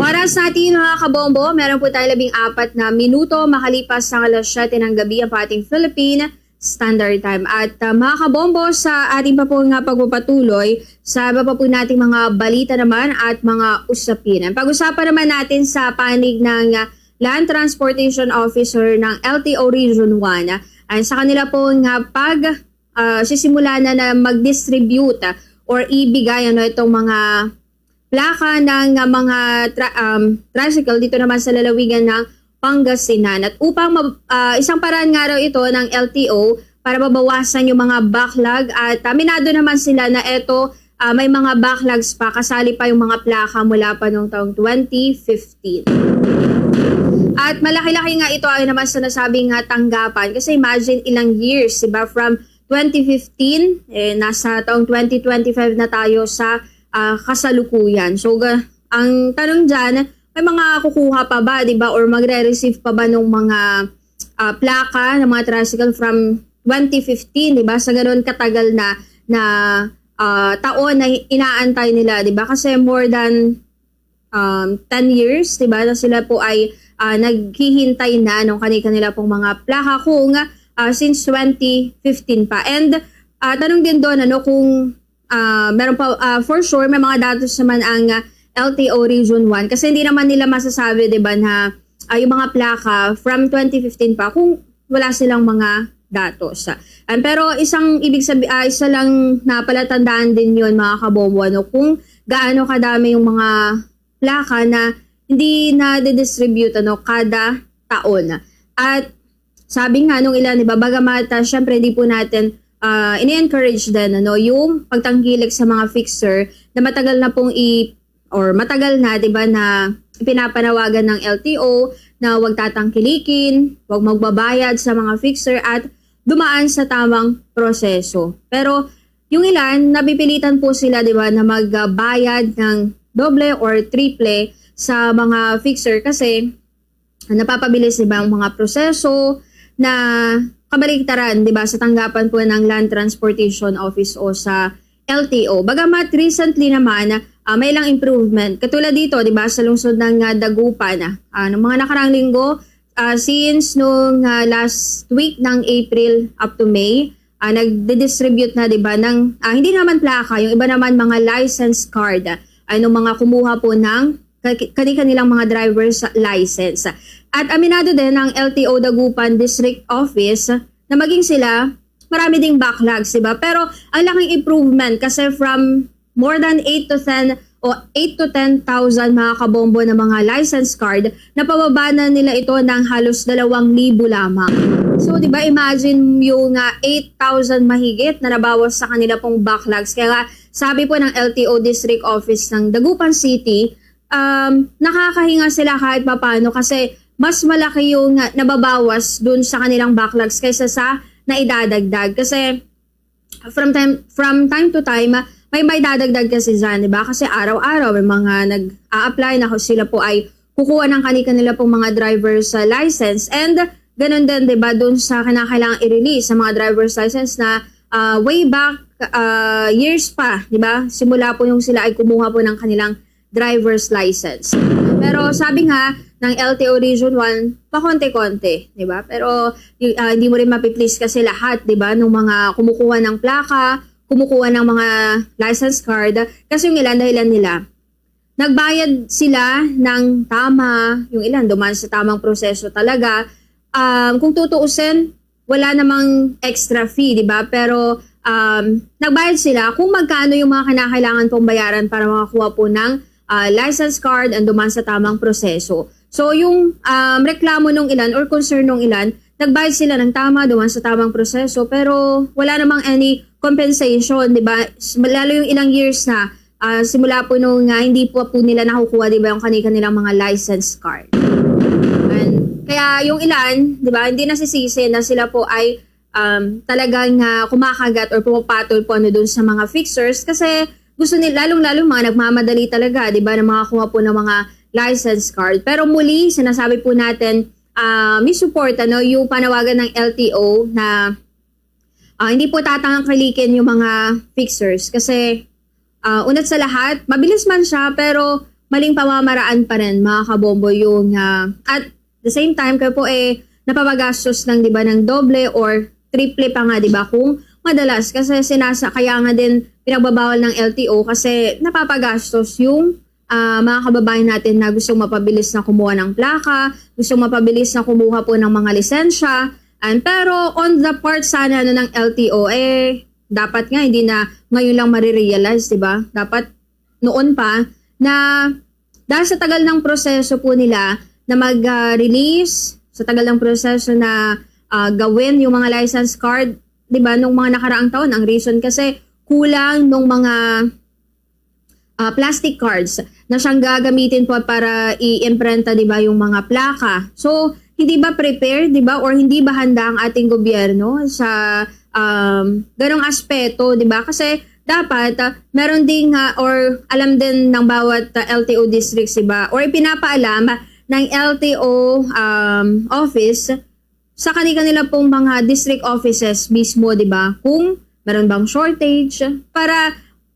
Oras natin mga kabombo, meron po tayo 14 na minuto makalipas sa 7 ng gabi ang ating Philippine Standard Time. At mga kabombo, sa ating pa po nga pagpapatuloy, sa iba pa po nating mga balita naman at mga usapin. Pag-usapan naman natin sa panig ng Land Transportation Officer ng LTO Region 1. Ay sa kanila po nga sisimula na mag-distribute or ibigay itong mga plaka ng mga tricycle dito naman sa lalawigan ng Pangasinan. At upang isang paraan nga raw ito ng LTO para mabawasan yung mga backlog at aminado naman sila na ito may mga backlogs pa, kasali pa yung mga plaka mula pa noong taong 2015. At malaki-laki nga ito ay naman sa nasabing tanggapan kasi imagine ilang years, diba? From 2015, nasa taong 2025 na tayo sa kasalukuyan. So, ang tanong dyan, may mga kukuha pa ba, di ba? Or magre-receive pa ba ng mga plaka ng mga tricycle from 2015, di ba? Sa ganoon katagal na taon na inaantay nila, di ba? Kasi more than 10 years, di ba? Na sila po ay naghihintay na ng kanila pong mga plaka kung since 2015 pa. And tanong din doon, kung meron pa, for sure, may mga datos naman ang LTO Region 1 kasi hindi naman nila masasabi, 'di ba, na yung mga plaka from 2015 pa kung wala silang mga datos. Pero isa lang napalatandaan din 'yon mga kabombo, kung gaano kadami yung mga plaka na hindi na distribute kada taon. At sabi nga nung ilan, 'di ba, bagamat syempre hindi po natin ini-encourage din yung pagtangkilik sa mga fixer na matagal na pong matagal na, 'di ba, na pinapanawagan ng LTO na huwag tatangkilikin, huwag magbabayad sa mga fixer at dumaan sa tamang proseso. Pero yung ilan, napipilitan po sila, 'di ba, na magbayad ng doble or triple sa mga fixer kasi napapabilis, 'di ba, ang mga proseso na kabaligtaran, 'di ba, sa tanggapan po ng Land Transportation Office o sa LTO. Bagamat recently naman may ilang improvement. Katulad dito, 'di ba, sa lungsod ng Dagupan, noong mga nakarang linggo, since nung last week ng April up to May, nagde-distribute na, 'di ba, ng hindi naman plaka, yung iba naman mga license card, ng mga kumuha po ng kanilang mga driver's license. At aminado din ng LTO Dagupan District Office na maging sila marami ding backlogs, diba? Pero ang laking improvement kasi from more than 8 to 10,000 mga kabombo na mga license card, napababa na nila ito ng halos 2,000 lamang. So, diba, imagine yung 8,000 mahigit na nabawas sa kanila pong backlogs. Kaya sabi po ng LTO District Office ng Dagupan City, nakakahinga sila kahit papaano kasi mas malaki yung nababawas dun sa kanilang backlogs kaysa sa naidadagdag. Kasi from time to time, may dadagdag kasi dyan, di ba? Kasi araw-araw may mga nag-a-apply na sila po ay kukuha ng kanila pong mga driver's license. And ganun din, di ba, dun sa kinakailangan i-release sa mga driver's license na way back years pa, di ba? Simula po yung sila ay kumuha po ng kanilang driver's license. Pero sabi nga ng LTO Region 1, pakonti-konti, di ba? Pero hindi mo rin mapiplease kasi lahat, di ba, ng mga kumukuha ng plaka, kumukuha ng mga license card, kasi yung ilan dahilan nila, nagbayad sila ng tama, yung ilan dumaan sa tamang proseso talaga. Kung tutuusin, wala namang extra fee, di ba? Pero nagbayad sila kung magkano yung mga kinakailangan pong bayaran para makakuha po ng license card and dumaan sa tamang proseso. So yung reklamo nung ilan or concern nung ilan, nagbayad sila ng tama, dumaan sa tamang proseso, pero wala namang any compensation, di ba? Lalo yung ilang years na simula po nung hindi po nila nakukuha, di ba, yung kanilang mga license card. And, kaya yung ilan, di ba, hindi nasisisi na sila po ay talagang kumakagat or pumapatol po dun sa mga fixers kasi gusto nila, lalong-lalo mga nagmamadali talaga, di ba, na makakuha po ng mga license card. Pero muli, sinasabi po natin, may support, yung panawagan ng LTO na hindi po tatangkilikin yung mga fixers kasi unat sa lahat, mabilis man siya pero maling pamamaraan pa rin, mga kabombo, yung at the same time kayo po napapagastos ng, di ba, ng doble or triple pa nga, di ba, kung madalas kasi kaya nga din pinagbabawal ng LTO kasi napapagastos yung mga kababayan natin na gustong mapabilis na kumuha ng plaka, gustong mapabilis na kumuha po ng mga lisensya. Pero on the part sana ng LTO, dapat nga hindi na ngayon lang marirealize, di ba? Dapat noon pa na dahil sa tagal ng proseso po nila na mag-release, sa tagal ng proseso na gawin yung mga license card, di ba, nung mga nakaraang taon, ang reason kasi kulang nung mga plastic cards na siyang gagamitin po para i-imprenta, di ba, yung mga plaka. So, hindi ba prepared, di ba, or hindi ba handa ang ating gobyerno sa ganong aspeto, di ba? Kasi dapat meron ding or alam din ng bawat LTO districts, di ba, or pinapaalam ng LTO office sa kanila pong mga district offices mismo, di ba, kung meron bang shortage para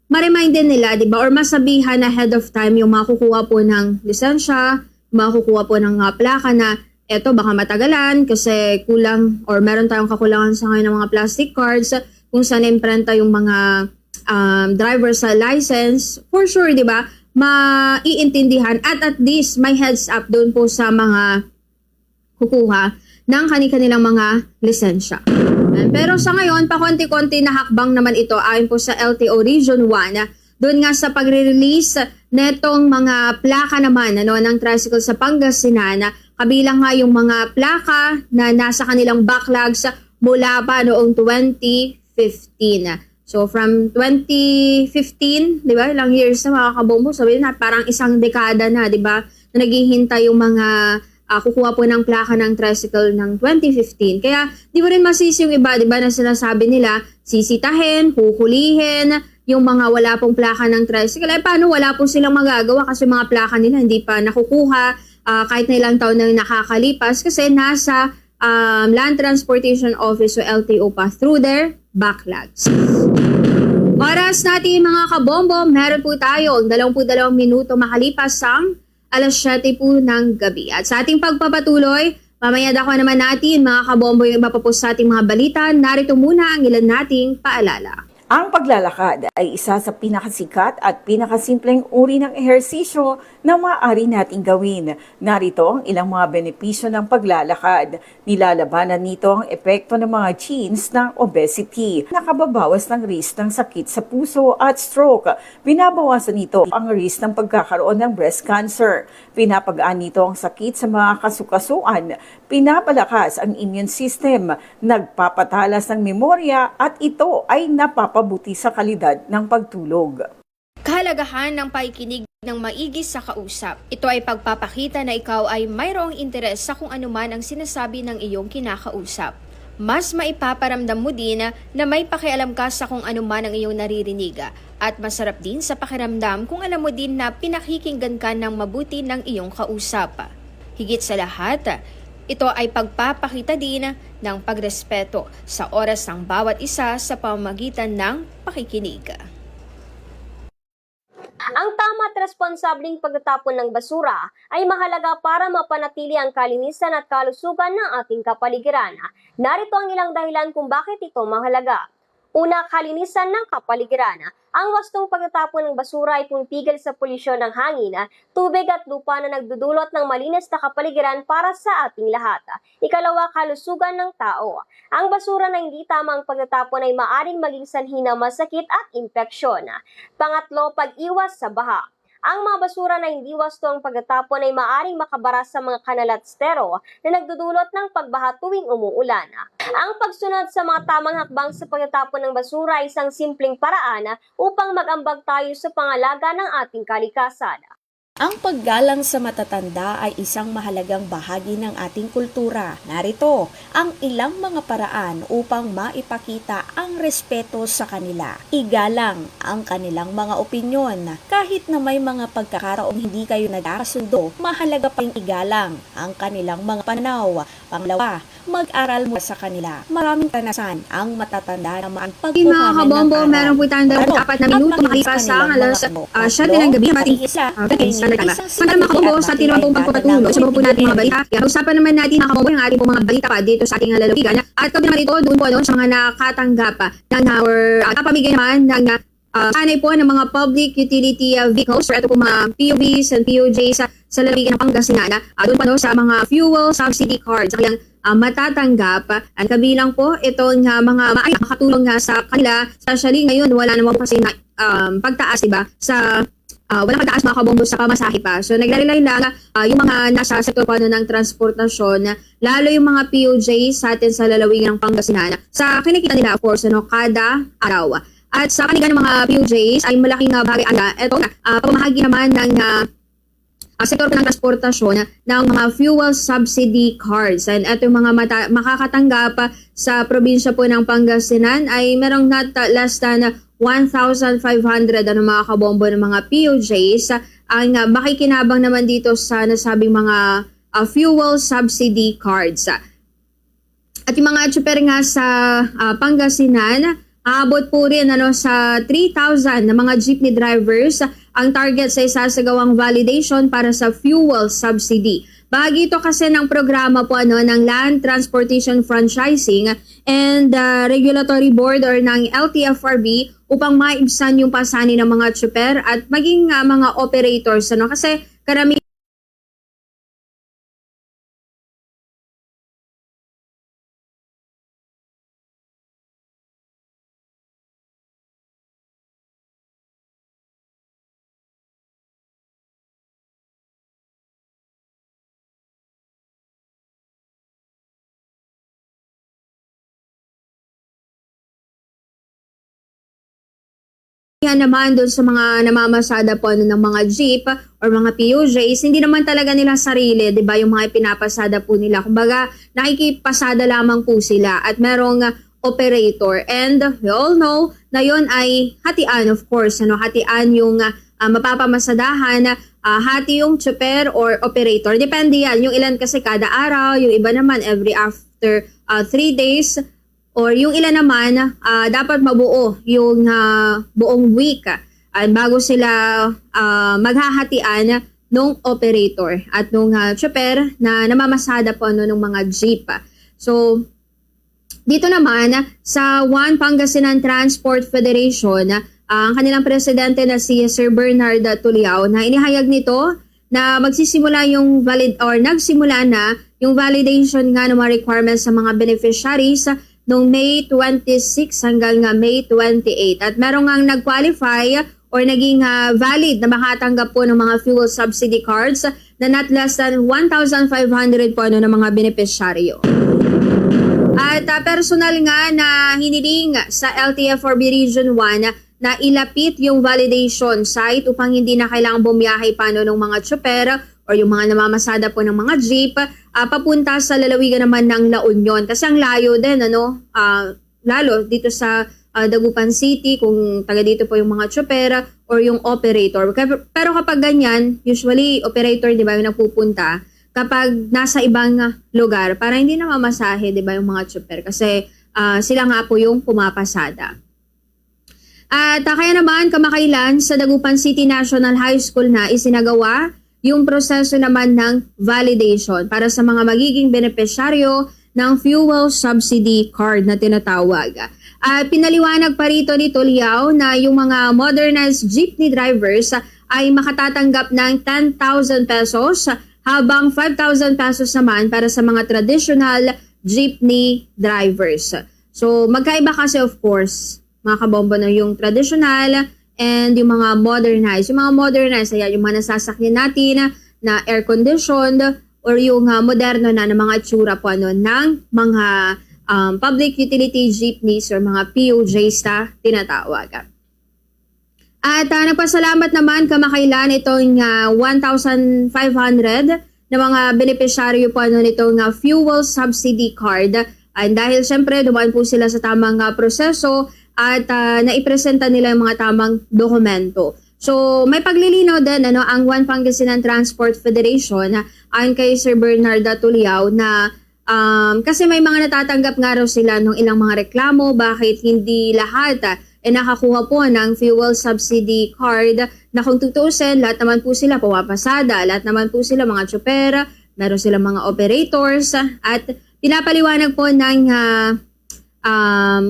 ma-remind din nila, di ba, or masabihan ahead of time yung mga kukuha po ng lisensya, mga kukuha po ng plaka na eto baka matagalan kasi kulang or meron tayong kakulangan sa ngayon ng mga plastic cards kung saan imprenta yung mga driver's license. For sure, di ba, maiintindihan at least may heads up doon po sa mga kukuha ng kanilang mga lisensya. Pero sa ngayon, pakonti-konti na hakbang naman ito ayon po sa LTO Region 1. Doon nga sa pagre-release netong mga plaka naman ng tricycle sa Pangasinan, kabilang nga yung mga plaka na nasa kanilang backlogs mula pa noong 2015. So from 2015, di ba, ilang years na, mga kabombo, sabihin na parang isang dekada na, di ba, na naghihintay yung mga kukuha po ng plaka ng tricycle ng 2015. Kaya di mo rin masisi yung iba, di ba, na sinasabi nila, sisitahin, huhulihin, yung mga wala pong plaka ng tricycle. Paano wala po silang magagawa kasi mga plaka nila hindi pa nakukuha kahit na ilang taon na nakakalipas kasi nasa Land Transportation Office o LTO pa through their backlogs. Oras natin, mga kabombo, meron po tayo 22 minuto makalipas ang alas 7 po ng gabi. At sa ating pagpapatuloy, mamaya dako naman natin, mga kabombo, yung iba pa po sa ating mga balita. Narito muna ang ilan nating paalala. Ang paglalakad ay isa sa pinakasikat at pinakasimpleng uri ng ehersisyo na maaari nating gawin. Narito ang ilang mga benepisyo ng paglalakad. Nilalabanan nito ang epekto ng mga genes ng obesity. Nakababawas ng risk ng sakit sa puso at stroke. Binabawasan nito ang risk ng pagkakaroon ng breast cancer. Pinapagaan nito ang sakit sa mga kasukasuan. Pinapalakas ang immune system. Nagpapatalas ng memorya at ito ay napapabuti sa kalidad ng pagtulog. Kahalaga kahalagahan ng pakikinig ng maigi sa kausap. Ito ay pagpapakita na ikaw ay mayroong interes sa kung anuman ang sinasabi ng iyong kinakausap. Mas maipaparamdam mo din na may pakialam ka sa kung anuman ang iyong naririnig at masarap din sa pakiramdam kung alam mo din na pinakikinggan ka ng mabuti ng iyong kausap. Higit sa lahat, ito ay pagpapakita din ng pagrespeto sa oras ng bawat isa sa pamamagitan ng pakikinig. Ang tama at responsableng pagtatapon ng basura ay mahalaga para mapanatili ang kalinisan at kalusugan ng ating kapaligiran. Narito ang ilang dahilan kung bakit ito mahalaga. Una, kalinisan ng kapaligiran. Ang wastong pagtatapon ng basura ay pumipigil sa polusyon ng hangin, tubig at lupa na nagdudulot ng malinis na kapaligiran para sa ating lahat. Ikalawa, kalusugan ng tao. Ang basura na hindi tamang pagtatapon ay maaring maging sanhi ng masakit at impeksyon. Pangatlo, pag-iwas sa baha. Ang mga basura na hindi wasto ang pagtatapon ay maaring makabara sa mga kanal at estero na nagdudulot ng pagbaha tuwing umuulan. Ang pagsunod sa mga tamang hakbang sa pagtatapon ng basura ay isang simpleng paraan upang mag-ambag tayo sa pangalaga ng ating kalikasan. Ang paggalang sa matatanda ay isang mahalagang bahagi ng ating kultura. Narito ang ilang mga paraan upang maipakita ang respeto sa kanila. Igalang ang kanilang mga opinyon. Kahit na may mga pagkakaraong hindi kayo nagkakasundo, mahalaga pa ring igalang ang kanilang mga pananaw. Pangalawa, mag-aral mo sa kanila. Maraming karanasan ang matatanda na Mga kabombo, meron po tayong 4 na minuto makalipas sa alas 7 ng gabi. Para mga kabombo, sa tinawag pong pagpapatuloy sa po natin mga balita. Usapan naman natin mga kabombo yung ating pong mga balita pa dito sa ating lalawigan. At kami naman ito, doon po sa mga nakatanggap ng napamigay naman ng sanay po ng mga public utility vehicles or ito po mga PUVs and PUJs sa lalawigan ng Pangasinan. Doon po sa mga fuel subsidy cards kayang matatanggap at kabilang po itong mga makatulong sa kanila, especially ngayon wala naman kasi pagtaas, diba, sa walang pagtaas mga kabombo sa pamasahe pa. So naglalay lang yung mga nasa sektor po ng transportasyon, lalo yung mga PUJs sa atin sa lalawigan ng Pangasinan, sa kinikita nila of course kada araw. At sa kanila ng mga PUJs ay malaking bahagi ito pamahagi naman ng sektor ng transportasyon ng mga fuel subsidy cards. And ito yung mga makakatanggap sa probinsya po ng Pangasinan ay merong not less than 1,500 mga kabombo ng mga PUJs ang makikinabang naman dito sa nasabing mga fuel subsidy cards. At yung mga tsuper nga sa Pangasinan, aabot po rin sa 3,000 na mga jeepney drivers ang target sa isasagawang validation para sa fuel subsidy. Bahagi ito kasi ng programa po ng Land Transportation Franchising and Regulatory Board or ng LTFRB upang maibsan yung pasani ng mga tsuper at maging mga operators. Kasi karamihan naman doon sa mga namamasada po ng mga jeep or mga PUJs, hindi naman talaga nila sarili, di ba, yung mga pinapasada po nila. Kumbaga, nakikipasada lamang po sila at merong operator. And we all know na yun ay hatian, of course. Hatian yung mapapamasadahan, hati yung tsuper or operator. Depende yan. Yung ilan kasi kada araw, yung iba naman every after 3 days. Or yung ilan naman, dapat mabuo yung buong week bago sila maghahatian nung operator at nung tsuper na namamasada po ng mga jeep. So, dito naman sa One Pangasinan Transport Federation, ang kanilang presidente na si Sir Bernard Tuliao na inihayag nito na magsisimula yung nagsimula na yung validation nga ng mga requirements sa mga beneficiaries noong May 26 hanggang May 28. At merong nga nag-qualify or naging valid na makatanggap po ng mga fuel subsidy cards na not less than 1,500 po ng mga beneficiaryo. At personal nga na hiniling sa LTFRB Region 1 na ilapit yung validation site upang hindi na kailangang bumiyahe paano ng mga tsoper o yung mga namamasada po ng mga jeep papunta sa lalawigan naman ng La Union. Kasi ang layo din, lalo dito sa Dagupan City, kung taga dito po yung mga tsoper or yung operator. Pero kapag ganyan, usually operator, di ba, yung nagpupunta, kapag nasa ibang lugar, para hindi na mamasahe, di ba, yung mga tsoper. Kasi sila nga po yung pumapasada. At kaya naman, kamakailan sa Dagupan City National High School na isinagawa yung proseso naman ng validation para sa mga magiging benepisyaryo ng fuel subsidy card na tinatawag. Pinaliwanag pa rito ni Tuliao na yung mga modernized jeepney drivers ay makatatanggap ng 10,000 pesos habang 5,000 pesos naman para sa mga traditional jeepney drivers. So magkaiba kasi of course, mga kabombo, na yung traditional and yung mga modernized. Yung mga modernized, ayan, yung mga nasasakyan natin na air-conditioned or yung moderno na mga itsura po ng mga public utility jeepneys or mga PUJs na tinatawag. At nagpasalamat naman kamakailan itong 1,500 na mga benepisyaryo po nitong fuel subsidy card. And dahil syempre dumaan po sila sa tamang proseso at naipresenta nila yung mga tamang dokumento. So may paglilinaw din ang One Pangasinan Transport Federation ayon kay Sir Bernard Tuliao na kasi may mga natatanggap nga raw sila ng ilang mga reklamo bakit hindi lahat nakakuha po ng fuel subsidy card na kung tutuusin, lahat naman po sila pumapasada, lahat naman po sila mga tsoper, meron silang mga operators at pinapaliwanag po ng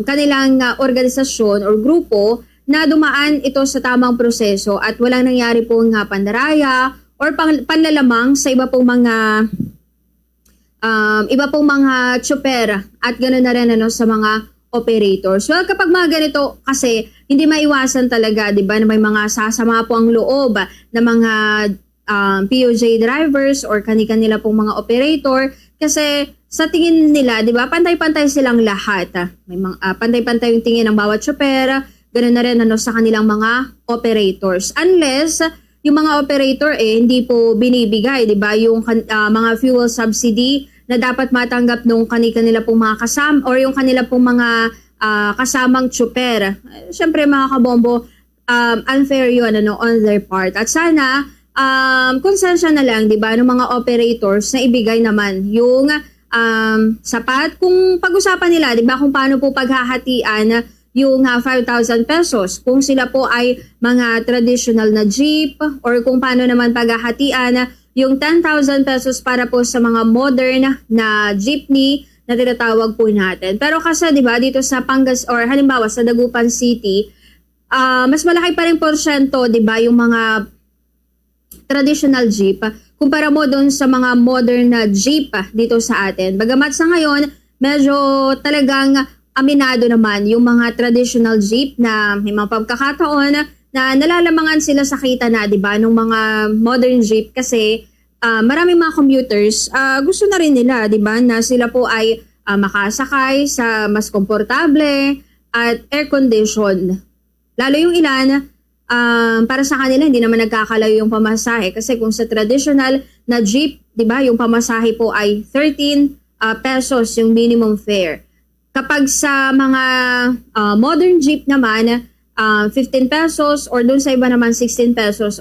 kanilang organisasyon or grupo na dumaan ito sa tamang proseso at walang nangyari pong pandaraya or panlalamang sa iba pong mga tsoper at gano'n na rin sa mga operators. Well, kapag mga ganito kasi hindi maiwasan talaga, 'di ba, na may mga sasama po ang loob na mga PUJ drivers or kani-kanila pong mga operator kasi sa tingin nila, 'di ba, pantay-pantay silang lahat. May mga pantay-pantay yung tingin ng bawat tsoper, ganoon na rin sa kanilang mga operators. Unless yung mga operator hindi po binibigay, 'di ba, yung mga fuel subsidy na dapat matanggap nung kani-kanila pong mga kasama or yung kanila pong mga kasamang tsoper. Siyempre mga kabombo, unfair yun on their part. At sana konsensya na lang, 'di ba, ng mga operators na ibigay naman yung sapat kung pag-usapan nila, 'di ba, kung paano po paghahatian yung 5,000 pesos kung sila po ay mga traditional na jeep or kung paano naman paghahatian yung 10,000 pesos para po sa mga modern na jeepney na tinatawag po natin. Pero kasi 'di ba dito sa or halimbawa sa Dagupan City, mas malaki pa rin porsyento, 'di ba, yung mga traditional jeep kumpara mo doon sa mga modern na jeep dito sa atin. Bagamat sa ngayon, medyo talagang aminado naman yung mga traditional jeep na may mga pagkakataon na nalalamangan sila sa kita na, 'di ba, ng mga modern jeep kasi maraming mga commuters gusto na rin nila, 'di ba, na sila po ay makasakay sa mas komportable at air conditioned. Lalo yung ilan para sa kanila hindi naman nagkakalayo yung pamasahe kasi kung sa traditional na jeep, 'di ba, yung pamasahe po ay 13 pesos yung minimum fare. Kapag sa mga modern jeep naman 15 pesos or doon sa iba naman 16 pesos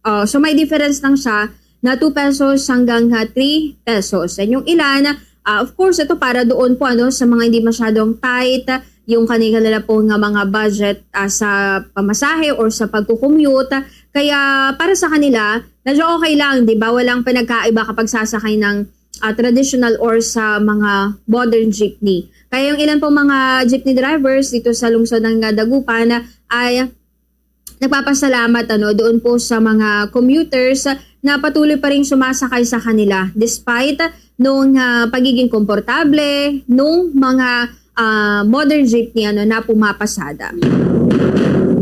so may difference lang siya na 2 pesos hanggang 3 pesos. And yung ilan, of course, ito para doon po sa mga hindi masyadong tight, yung kanila po nga mga budget sa pamasahe or sa pagkukommute. Kaya para sa kanila, medyo okay lang, 'di ba? Walang pinagkaiba kapag sasakay ng traditional or sa mga modern jeepney. Kaya yung ilan po mga jeepney drivers dito sa lungsod ng Dagupan ay nagpapasalamat doon po sa mga commuters na patuloy pa rin sumasakay sa kanila despite nung pagiging komportable nung mga modern jeepney na pumapasada.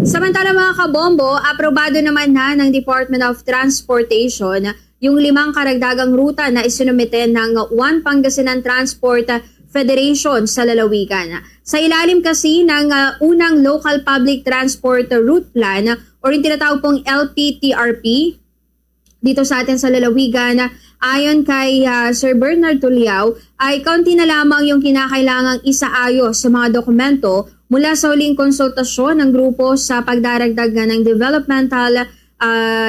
Samantala mga kabombo, aprobado naman ng Department of Transportation yung 5 karagdagang ruta na isinumite ng One Pangasinan Transport Federation sa lalawigan. Sa ilalim kasi ng unang Local Public Transport Route Plan or yung tinatawag pong LPTRP dito sa atin sa lalawigan, ayon kay Sir Bernard Tuliao, ay kaunti na lamang yung kinakailangang isaayos sa mga dokumento mula sa huling konsultasyon ng grupo sa pagdaragdag ng developmental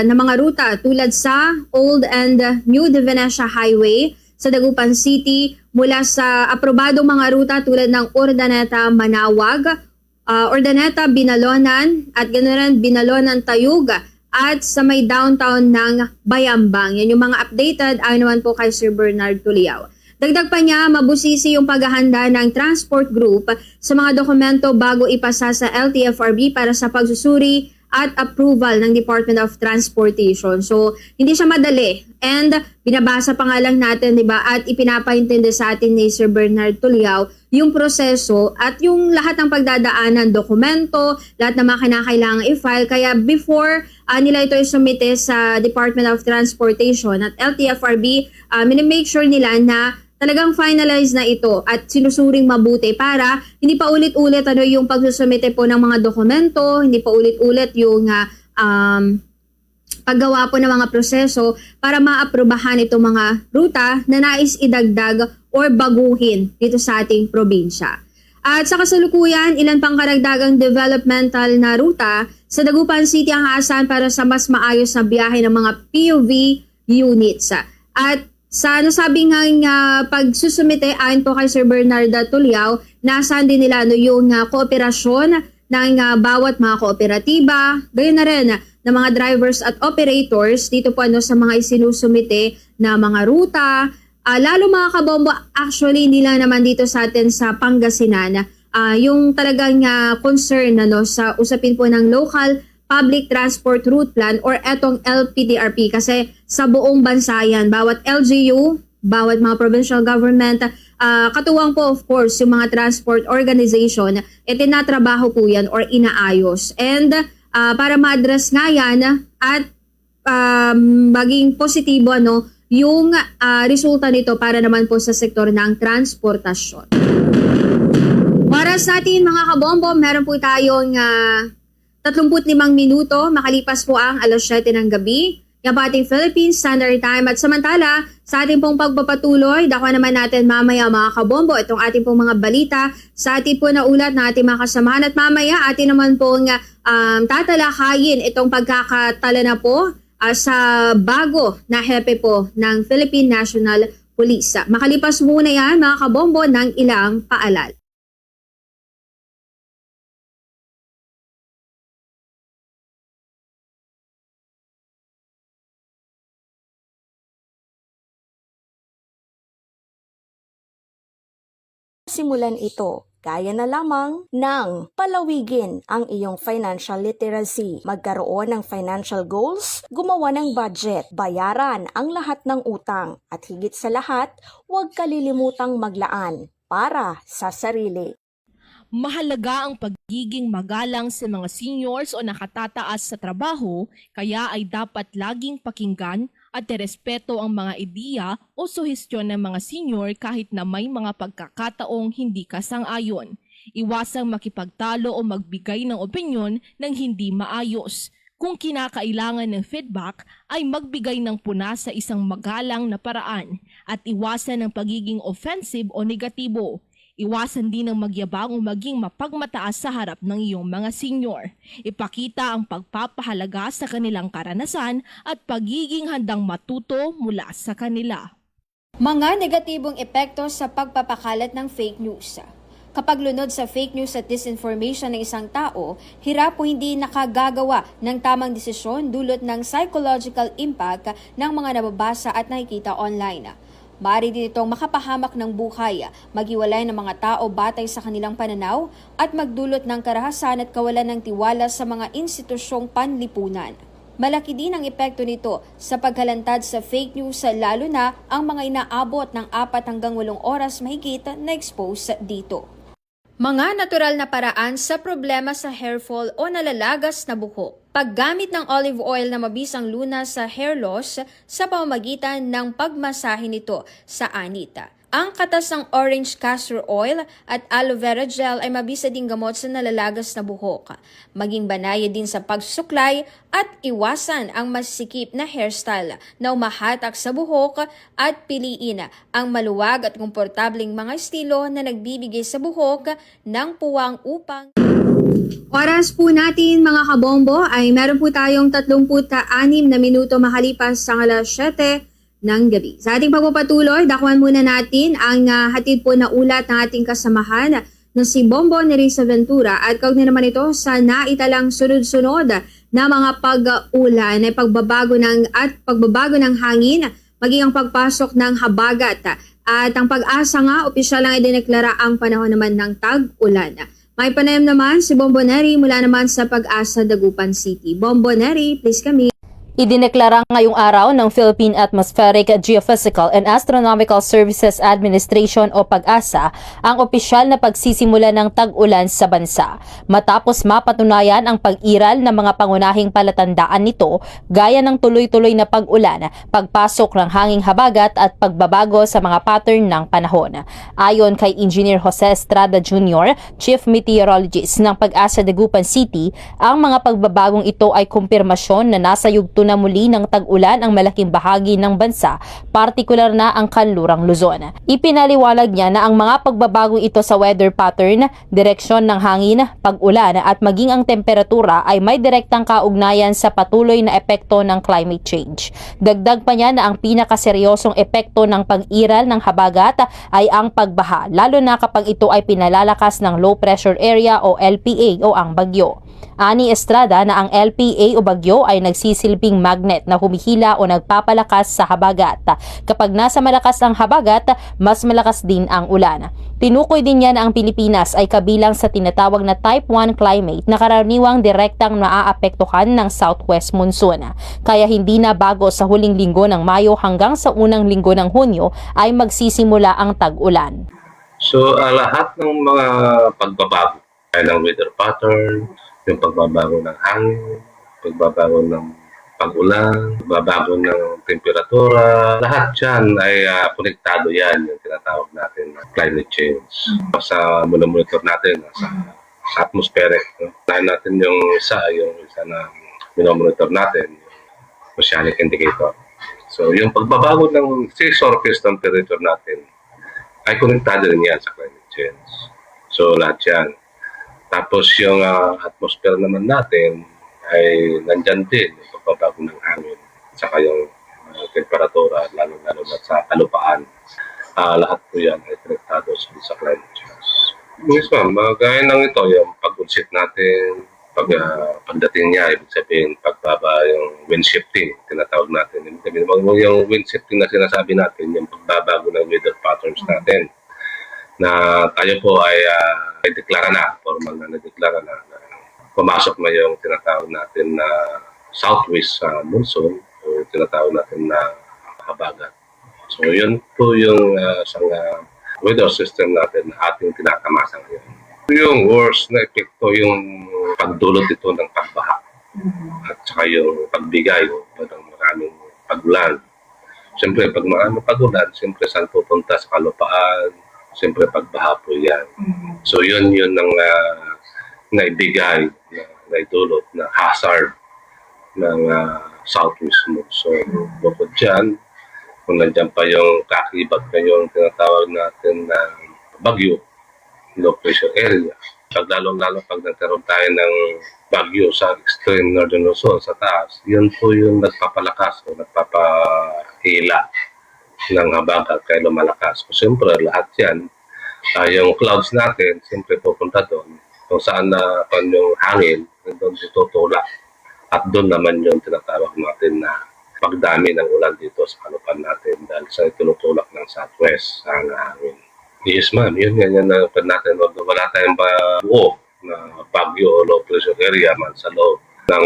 na mga ruta tulad sa Old and New De Venecia Highway sa Dagupan City, mula sa aprobadong mga ruta tulad ng Urdaneta Manawag, Urdaneta Binalonan at ganoon Binalonan Tayug at sa may downtown ng Bayambang. Yan yung mga updated ayon naman po kay Sir Bernard Tuliao. Dagdag pa niya, mabusisi yung paghahanda ng transport group sa mga dokumento bago ipasa sa LTFRB para sa pagsusuri at approval ng Department of Transportation. So, hindi siya madali. And binabasa pa nga lang natin, di ba, at ipinapaintindi sa atin ni Sir Bernard Tuliao yung proseso at yung lahat ng pagdadaanan, dokumento, lahat ng mga kinakailangan i-file. Kaya before nila ito isumite sa Department of Transportation at LTFRB, minimake sure nila na talagang finalize na ito at sinusuring mabuti para hindi pa ulit-ulit yung pagsusumite po ng mga dokumento, hindi pa ulit-ulit yung paggawa po ng mga proseso para maaprubahan itong mga ruta na nais idagdag or baguhin dito sa ating probinsya. At sa kasalukuyan, ilan pang karagdagang developmental na ruta sa Dagupan City ang aasahan para sa mas maayos na biyahe ng mga PUV units. At sa nasabing pagsusumite, ayon po kay Sir Bernard Tuliao, nasaan din nila yung kooperasyon ng bawat mga kooperatiba, gayon na rin ng mga drivers at operators dito po sa mga isinusumite na mga ruta. Lalo mga kabombo, actually hindi lang naman dito sa atin sa Pangasinan, yung talagang concern sa usapin po ng Local Public Transport Route Plan or etong LPTRP kasi sa buong bansa yan, bawat LGU, bawat mga provincial government, katuwang po of course yung mga transport organization, tinatrabaho po yan or inaayos. And para ma-address nga yan at maging positibo yung resulta nito para naman po sa sektor ng transportasyon. Oras natin mga kabombo, meron po tayong 35 minuto, makalipas po ang alas 7 ng gabi. Yan po ating Philippine Standard Time. At samantala, sa ating pong pagpapatuloy, dakwa naman natin mamaya mga kabombo, itong ating pong mga balita sa ating po na ulat na ating mga kasamahan. At mamaya, ating naman pong tatalakayin itong pagkakatala na po sa bago na hepe po ng Philippine National Police. Makalipas muna yan mga kabombo ng ilang paalala. Simulan ito, gaya na lamang ng palawigin ang iyong financial literacy, magkaroon ng financial goals, gumawa ng budget, bayaran ang lahat ng utang, at higit sa lahat, huwag kalilimutang maglaan para sa sarili. Mahalaga ang pagiging magalang sa mga seniors o nakatataas sa trabaho, kaya ay dapat laging pakinggan at irespeto ang mga ideya o suhestyon ng mga senior kahit na may mga pagkakataong hindi ka sang-ayon. Iwasang makipagtalo o magbigay ng opinyon ng hindi maayos. Kung kinakailangan ng feedback, ay magbigay ng puna sa isang magalang na paraan at iwasan ang pagiging offensive o negatibo. Iwasan din ang magyabang o maging mapagmataas sa harap ng iyong mga senior. Ipakita ang pagpapahalaga sa kanilang karanasan at pagiging handang matuto mula sa kanila. Mga negatibong epekto sa pagpapakalat ng fake news. Kapag lunod sa fake news at disinformation ng isang tao, hirap o hindi nakagagawa ng tamang desisyon dulot ng psychological impact ng mga nababasa at nakikita online. Maaari din itong makapahamak ng buhay, maghiwalay ng mga tao batay sa kanilang pananaw at magdulot ng karahasan at kawalan ng tiwala sa mga institusyong panlipunan. Malaki din ang epekto nito sa paghalantad sa fake news lalo na ang mga inaabot ng 4 hanggang 8 oras mahigit na expose dito. Mga natural na paraan sa problema sa hair fall o nalalagas na buhok. Paggamit ng olive oil na mabisang lunas sa hair loss sa pamamagitan ng pagmasahe nito sa anita. Ang katas ng orange castor oil at aloe vera gel ay mabisa ding gamot sa nalalagas na buhok. Maging banaya din sa pagsusuklay at iwasan ang masikip na hairstyle na umahatak sa buhok at piliin ang maluwag at komportableng mga estilo na nagbibigay sa buhok ng puwang upang... Oras po natin mga kabombo ay meron po tayong 36 na minuto makalipas sa alas 7 ng gabi. Sa ating pagpapatuloy, dakwan muna natin ang hatid po na ulat ng ating kasamahan na si Bombo Nerissa Ventura at kaugnay naman ito sa naitalang sunod-sunod na mga pag-ulan ay pagbabago ng hangin, maging ang pagpasok ng habagat at ang pag-asa nga opisyal lang idineklara ang panahon naman ng tag-ulan. May panayam naman si Bombo Neri mula naman sa Pag-asa, Dagupan City. Bombo Neri, please kami. Idineklara ngayong araw ng Philippine Atmospheric, Geophysical and Astronomical Services Administration o PAG-ASA ang opisyal na pagsisimula ng tag-ulan sa bansa. Matapos mapatunayan ang pag-iral ng mga pangunahing palatandaan nito gaya ng tuloy-tuloy na pag-ulan, pagpasok ng hanging habagat at pagbabago sa mga pattern ng panahon. Ayon kay Engineer Jose Estrada Jr., Chief Meteorologist ng Pag-asa Dagupan City, ang mga pagbabagong ito ay kumpirmasyon na nasa yugto na muli ng tag-ulan ang malaking bahagi ng bansa, partikular na ang kanlurang Luzon. Ipinaliwanag niya na ang mga pagbabagong ito sa weather pattern, direksyon ng hangin, pag-ulan at maging ang temperatura ay may direktang kaugnayan sa patuloy na epekto ng climate change. Dagdag pa niya na ang pinakaseryosong epekto ng pag-iral ng habagat ay ang pagbaha, lalo na kapag ito ay pinalalakas ng low pressure area o LPA o ang bagyo. Ani Estrada na ang LPA o bagyo ay nagsisilbing magnet na humihila o nagpapalakas sa habagat. Kapag nasa malakas ang habagat, mas malakas din ang ulan. Tinukoy din niya na ang Pilipinas ay kabilang sa tinatawag na Type 1 climate na karaniwang direktang maaapektuhan ng southwest monsoon. Kaya hindi na bago sa huling linggo ng Mayo hanggang sa unang linggo ng Hunyo ay magsisimula ang tag-ulan. So lahat ng mga pagbabago ng weather pattern, yung pagbabago ng hangin, pagbabago ng pag-ulan, pagbabago ng temperatura, lahat yan ay konektado yan, yung tinatawag natin na climate change. Sa monitor natin, sa atmospheric, no? Lahat natin yung isa na minomonitor natin, yung oceanic indicator. So yung pagbabago ng sea surface temperature natin ay konektado rin yan sa climate change. So lahat yan. Tapos yung atmosphere naman natin ay nandyan din yung pagbabago ng hangin saka yung temperatura lalo-lalo na sa kalupaan. Lahat po yan ay konektado sa climate change. Mismo, gaya ng ito, yung pag-unsit natin, pagdating niya, ibig sabihin pagbaba yung wind shifting, tinatawag natin. Yung wind shifting na sinasabi natin, yung pagbabago ng weather patterns natin na tayo po ay deklara na, formal na nadeklara na pumasok na yung tinatawag natin na southwest monsoon o tinatawag natin na habagat. So yun po yung isang weather system natin na ating tinatamasa ngayon. Yung worst na epekto yung pagdulot ito ng pagbaha at saka yung pagbigay ng maraming pag-ulan. Siyempre pag maraming pag-ulan, siyempre saan pupunta sa kalupaan, siyempre pagbaha po yan. So yun ang naibigay, naidulot na hazard ng southwest monsoon. Bukod dyan, kung nandiyan pa yung kakibat na yung tinatawag natin na bagyo, low pressure area. Lalong-lalo pag nagkaroon tayo ng bagyo sa extreme northern Luzon, sa taas, yun po yung nagpapalakas o nagpapahila ng habagat kaya lumalakas. So, siyempre, lahat yan, yung clouds natin, siyempre pupunta doon. Kung saan na yung hangin, doon tutulak. At doon naman yung tinatawag natin na pagdami ng ulan dito sa kalupan natin dahil sa tinutulak ng southwest sa hangin. Yes, ma'am. Yun na natin. Wala tayong buo na bagyo o low pressure area man sa loob ng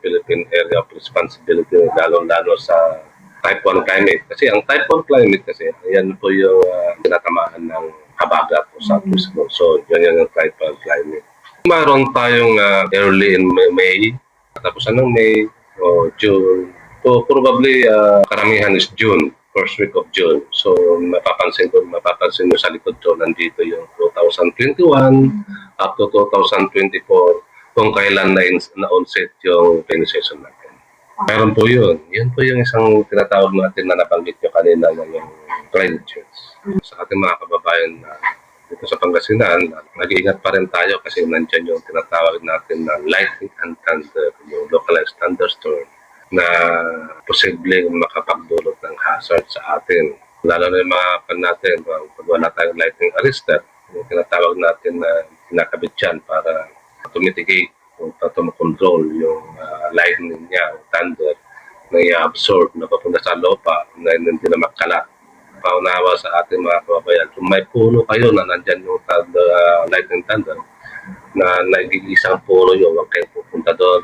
Philippine Area of Responsibility, lalo-lalo sa Type 1 climate. Kasi ang Type 1 climate kasi, yan po yung tinatamaan ng habagat o southwest monsoon. Yan yung Type 1 climate. Mayroon tayong early in May, tapos anong May o June. So probably karamihan is June first week of June. So mapapansin nyo sa likod ko, nandito yung 2021 up to 2024 kung kailan na-onset yung training session natin. Meron po yun. Yun po yung isang tinatawag natin na nabanggit nyo kanina ng yung climate change. Sa ating mga kababayan na dito sa Pangasinan, nag-iingat pa rin tayo kasi nandiyan yung tinatawag natin na lightning and thunder, yung localized thunderstorm na posibleng makapagdulot ng hazard sa atin. Lalo na yung mga natin, pag wala tayong lightning arrestor, yung tinatawag natin na kinakabit dyan para tumitigate o tumukontrol yung lightning niya, thunder, na i-absorb, na papunta sa lupa, na hindi na makalat. Paunawa sa ating mga kababayan. Kung may puno kayo na nandyan yung lightning thunder, na nag-iisang puno yun, huwag kayong pupunta doon.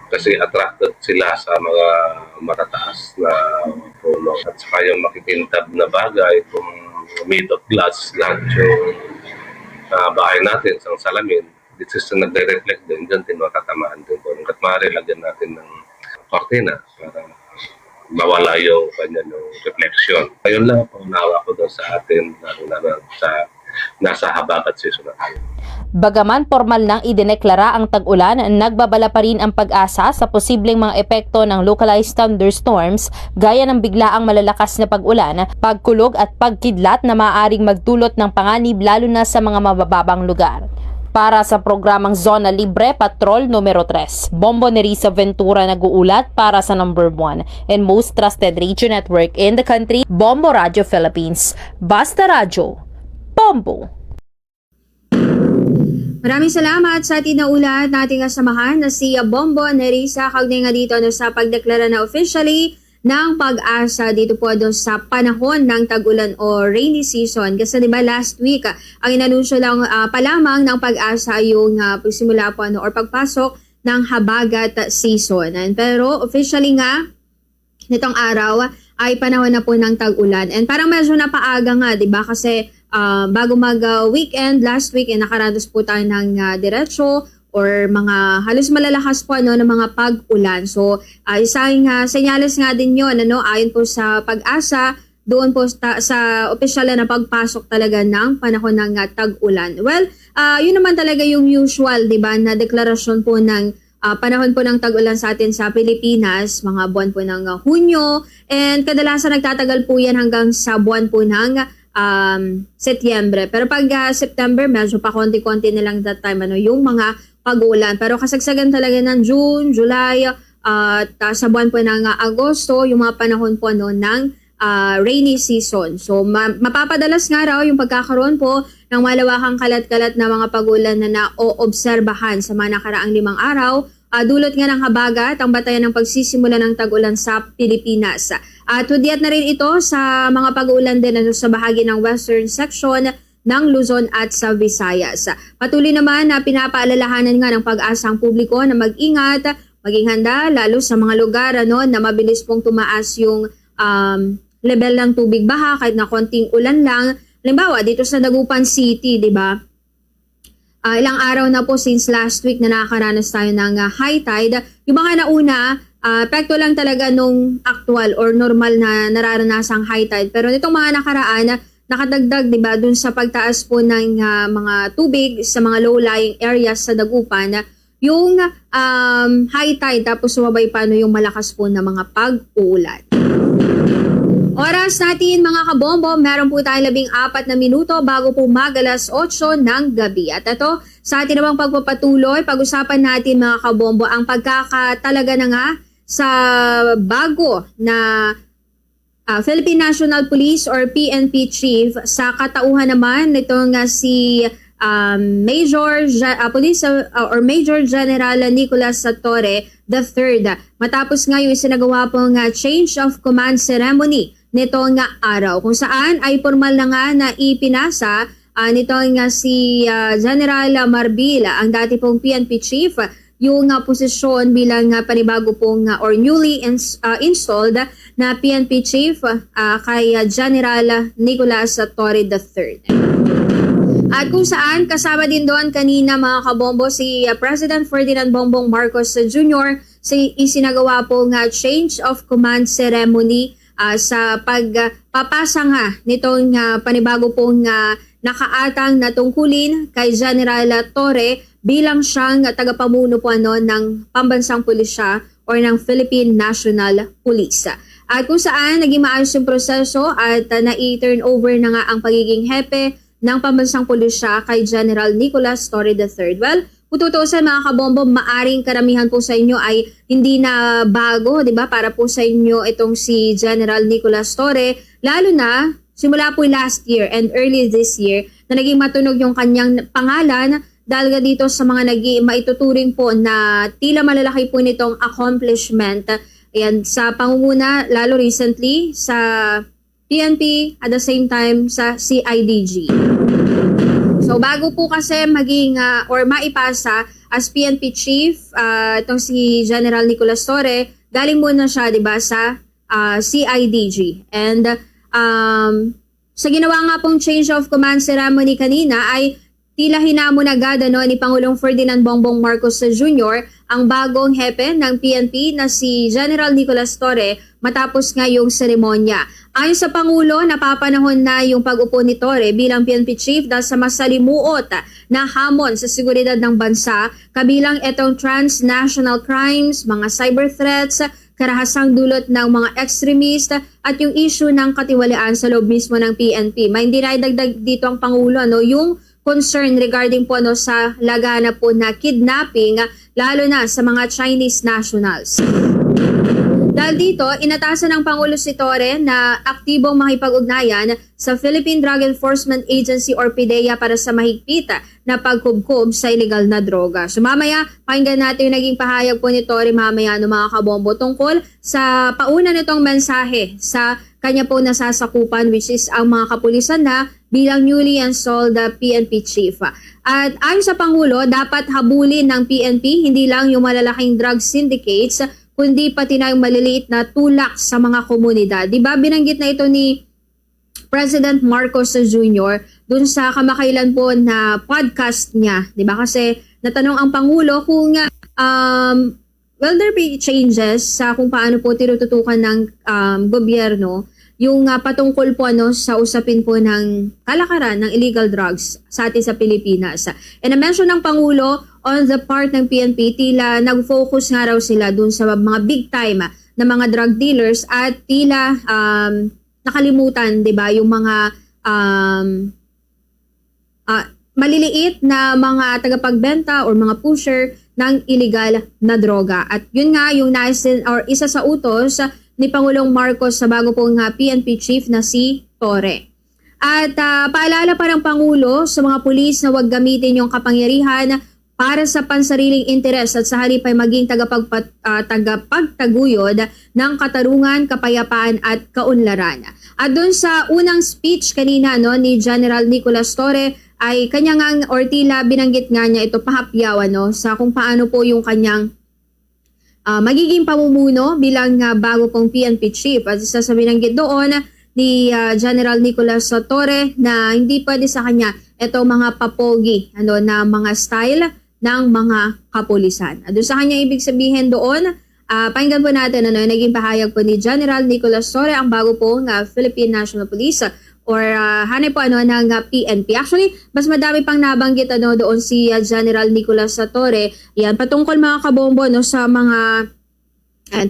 Kasi attracted sila sa mga matataas na puno. At saka yung makikintab na bagay, kung made of glass, lahat yung bahay natin, isang salamin, this is nagre-reflect din, dyan din matatamaan din doon. At maaari lagyan natin ng kortina para mawala yung kanya ng reflection. Ayun lang ang paunawa ko doon sa atin, lalo sa nasa habagat season na tayo. Bagaman formal nang idineklara ang tag-ulan, nagbabala pa rin ang pag-asa sa posibleng mga epekto ng localized thunderstorms gaya ng biglaang malalakas na pag-ulan, pagkulog at pagkidlat na maaaring magdulot ng panganib lalo na sa mga mabababang lugar. Para sa programang Zona Libre, Patrol numero 3, Bombo Nerissa Ventura nag-uulat para sa number 1 and most trusted radio network in the country, Bombo Radio Philippines. Basta Radio, Bombo! Maraming salamat sa ating naulat nating kasamahan na si Bombo Nerissa kaugnay nga dito sa pagdeklara na officially ng pag-asa dito po doon sa panahon ng tag-ulan o rainy season. Kasi diba last week, ang inanunsyo lang pa lamang ng pag-asa yung pagsimula po or pagpasok ng habagat season. Pero officially nga, nitong araw ay panahon na po ng tag-ulan. And parang medyo napaaga nga, diba? Kasi bago mag-weekend, last week, nakarados po tayo ng diretso or mga halos malalakas po ng mga pag-ulan. So, isang senyales nga din yun, ayon po sa pag-asa, doon po sa opisyal na pagpasok talaga ng panahon ng tag-ulan. Well, yun naman talaga yung usual, di ba, na deklarasyon po ng panahon po ng tag-ulan sa atin sa Pilipinas, mga buwan po ng Hunyo, and kadalasan nagtatagal po yan hanggang sa buwan po ng Setyembre. Pero pag September, medyo pa konti-konti nilang that time, yung mga pag-ulan. Pero kasagsagan talaga ng June, July, at sa buwan po ng Agosto, yung mga panahon po ng rainy season. So, mapapadalas nga raw yung pagkakaroon po ng malawakang kalat-kalat na mga pag-ulan na naoobserbahan sa mga nakaraang 5 araw. Dulot nga ng habagat ang batayan ng pagsisimula ng tag-ulan sa Pilipinas. At hudyat na rin ito sa mga pag-ulan din sa bahagi ng western section ng Luzon at sa Visayas. Patuloy naman na pinapaalalahanan nga ng pag-asa ang publiko na mag-ingat, maging handa lalo sa mga lugar na mabilis pong tumaas yung level ng tubig baha kahit na konting ulan lang. Halimbawa, dito sa Dagupan City, di ba? Ilang araw na po since last week na nakakaranas tayo ng high tide. Yung mga nauna, epekto lang talaga nung actual or normal na nararanasang high tide. Pero nitong mga nakaraan, nakadagdag, di ba, dun sa pagtaas po ng mga tubig sa mga low-lying areas sa Dagupan, yung high tide tapos sumabay pa yung malakas po na mga pag-ulan. Oras natin mga kabombo, meron po tayong 14 na minuto bago po mag-alas 8 ng gabi. At ito, sa atin namang pagpapatuloy, pag-usapan natin mga kabombo ang pagkakatalaga na nga sa bago na Philippine National Police or PNP Chief. Sa katauhan naman nitong si Major General Nicolas Torre III. Matapos nga yung isinagawa pong change of command ceremony nitong araw, kung saan ay formal na nga na ipinasa nitong si General Marbila, ang dati pong PNP Chief, yung posisyon bilang panibago pong or newly installed na PNP Chief kay General Nicolas Torre III. At kung saan kasama din doon kanina mga kabombo si President Ferdinand Bongbong Marcos Jr. sa isinagawa pong change of command ceremony sa pagpapasa nga nitong panibago pong nakaatang na tungkulin kay General Torre bilang siyang tagapamuno po ng pambansang pulisya or ng Philippine National Police. At kung saan naging maayos yung proseso at na-turn over na nga ang pagiging hepe ng pambansang pulisya kay General Nicolas Torre III. Well, kung tutuusin mga kabombo, maaring karamihan po sa inyo ay hindi na bago, di ba? Para po sa inyo itong si General Nicolas Torre, lalo na simula po last year and early this year na naging matunog yung kanyang pangalan dahil dito sa mga maituturing po na tila malalaki po nitong accomplishment. Ayan, sa pangunguna, lalo recently, sa PNP, at the same time sa CIDG. So bago po kasi maging or maipasa as PNP chief, itong si General Nicolas Torre, galing muna siya, di ba, sa CIDG. And sa ginawa nga pong change of command ceremony kanina ay tila hinamon agad ni Pangulong Ferdinand Bongbong Marcos Jr. ang bagong hepe ng PNP na si General Nicolas Torre matapos nga yung seremonya. Ayon sa Pangulo, napapanahon na yung pag-upo ni Torre bilang PNP chief dahil sa masalimuot na hamon sa seguridad ng bansa, kabilang itong transnational crimes, mga cyber threats, karahasang dulot ng mga extremist at yung issue ng katiwalaan sa loob mismo ng PNP. May hindi na idagdag dito ang Pangulo, yung concern regarding po sa lagana po na kidnapping, lalo na sa mga Chinese nationals. Dahil dito, inatasan ng Pangulo si Torre na aktibong makipag-ugnayan sa Philippine Drug Enforcement Agency or PDEA para sa mahigpit na pagkubkob sa illegal na droga. So mamaya, pakinggan natin yung naging pahayag po ni Torre mamaya mga kabombo tungkol sa pauna nitong mensahe sa kanya po nasasakupan, which is ang mga kapulisan na bilang newly installed PNP chief. At ayon sa Pangulo, dapat habulin ng PNP hindi lang yung malalaking drug syndicates, kundi pati na yung maliliit na tulak sa mga komunidad. Diba binanggit na ito ni President Marcos Jr. dun sa kamakailan po na podcast niya. Diba kasi natanong ang Pangulo kung will there be changes sa kung paano po tinututukan ng gobyerno yung patungkol po sa usapin po ng kalakaran ng illegal drugs sa atin sa Pilipinas. And na-mention ng Pangulo on the part ng PNP, tila nag-focus nga raw sila dun sa mga big time na mga drug dealers at tila nakalimutan, 'di ba, yung mga maliliit na mga tagapagbenta or mga pusher ng illegal na droga. At yun nga yung isa sa utos ni Pangulong Marcos sa bago pong PNP chief na si Torre. At paalala pa ng Pangulo sa mga pulis na huwag gamitin yung kapangyarihan para sa pansariling interes at sa halip ay maging tagapagtaguyod ng katarungan, kapayapaan at kaunlaran. At doon sa unang speech kanina ni General Nicolas Torre ay kanyang or tila binanggit nga niya ito pahapyaw sa kung paano po yung kanyang magiging pamumuno bilang bago pong PNP chief. At isa sa binanggit doon ni General Nicolas Torre na hindi pwede sa kanya ito mga papogi na mga style ng mga kapulisan. At doon sa kanya ibig sabihin doon, pakinggan po natin yung naging pahayag po ni General Nicolas Torre, ang bago pong Philippine National Police or hanay po ng PNP. Actually, mas madami pang nabanggit doon si General Nicolas Torre. Yan, patungkol mga kabombo sa mga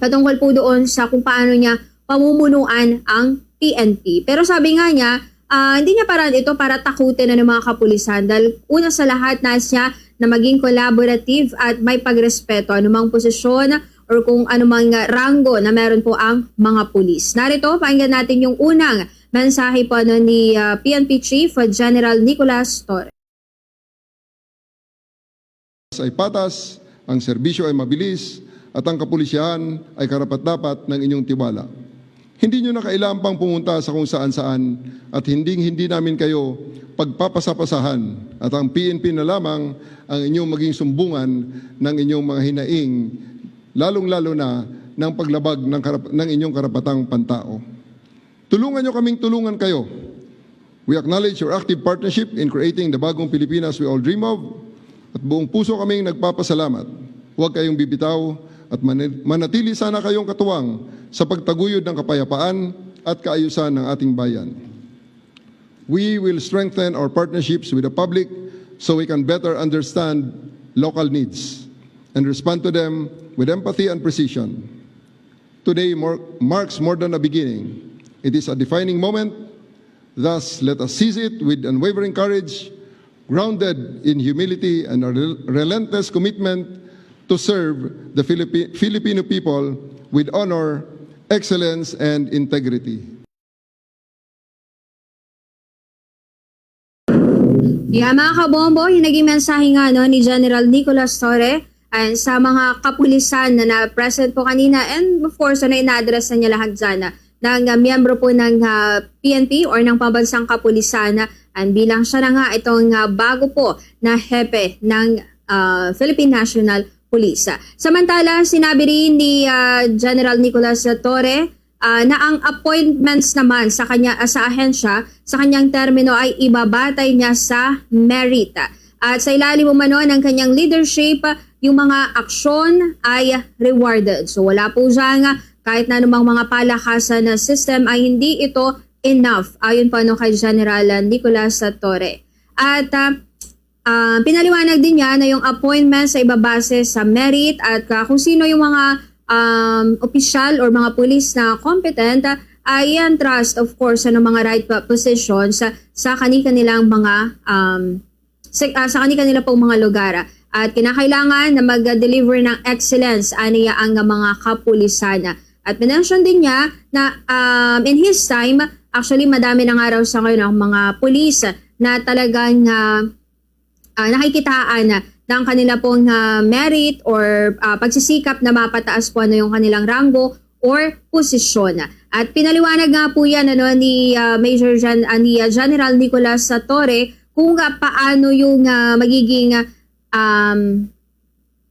patungkol po doon sa kung paano niya pamumunuan ang PNP. Pero sabi nga niya, hindi niya parang ito para takutin ng mga kapulisan dahil una sa lahat nais niya na maging collaborative at may pagrespeto anumang posisyon or kung anumang ranggo na meron po ang mga pulis. Narito, pakinggan natin yung unang mensahe po ni PNP Chief General Nicolas Torre. Ay patas, ang serbisyo ay mabilis, at ang kapulisyahan ay karapat-dapat ng inyong tiwala. Hindi nyo na kailangan pang pumunta sa kung saan-saan at hindi namin kayo pagpapasapasahan at ang PNP na lamang ang inyong maging sumbungan ng inyong mga hinaing, lalong-lalo na ng paglabag ng inyong karapatang pantao. Tulungan nyo kaming tulungan kayo. We acknowledge your active partnership in creating the bagong Pilipinas we all dream of at buong puso kaming nagpapasalamat. Huwag kayong bibitaw at manatili sana kayong katuwang sa pagtaguyod ng kapayapaan at kaayusan ng ating bayan. We will strengthen our partnerships with the public so we can better understand local needs and respond to them with empathy and precision. Today marks more than a beginning. It is a defining moment. Thus, let us seize it with unwavering courage, grounded in humility and a relentless commitment to serve the Filipino people with honor, excellence, and integrity. Yeah, mga kabombo, yung naging mensahe nga ni General Nicolas Torre sa mga kapulisan na present po kanina, and of course, ina-address na niya lahat dyan ng miyembro po ng PNP or ng Pambansang Kapulisan, and bilang siya na nga itong bago po na hepe ng Philippine National Police. Samantala, sinabi rin ni General Nicolas Torre na ang appointments naman sa kanya sa ahensya, sa kanyang termino ay ibabatay niya sa merit. At sa ilalim umano ng kanyang leadership, yung mga aksyon ay rewarded. So wala po siyang kahit na anumang mga palakasan na system ay hindi ito enough, ayon pa kay General Nicolas Torre. At pinaliwanag din niya na yung appointments ay ibabase sa merit at kung sino yung mga opisyal or mga pulis na competent ay trust of course sa mga right positions sa kanilang mga sa kanilang pong mga lugar. At kinakailangan na mag-deliver ng excellence aniya ang mga kapulisan. At mention din niya na in his time, actually madami na nga raw sa ngayon ang mga pulis na talagang nakikitaan ng kanila pong merit or pagsisikap na mapataas po yung kanilang ranggo or posisyon. At pinaliwanag nga po yan ni General Nicolas Torre kung paano yung magiging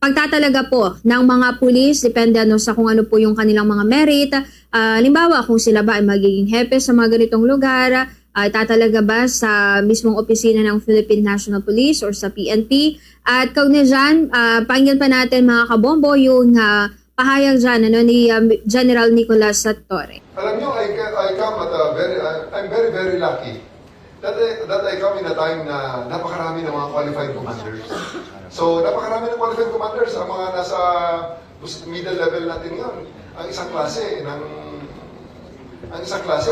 pagtatalaga po ng mga pulis, depende sa kung ano po yung kanilang mga merit. Halimbawa, kung sila ba ay magiging hepe sa mga ganitong lugar, tatalaga ba sa mismong opisina ng Philippine National Police or sa PNP. At kaugnay dyan, pakinggan pa natin mga kabombo yung pahayag dyan ni General Nicolas Torre. Alam nyo, I'm very, very lucky that I come in a time na napakarami ng mga qualified commanders. So, napakarami ng qualified commanders, ang mga nasa middle level natin ngayon, ang isang klase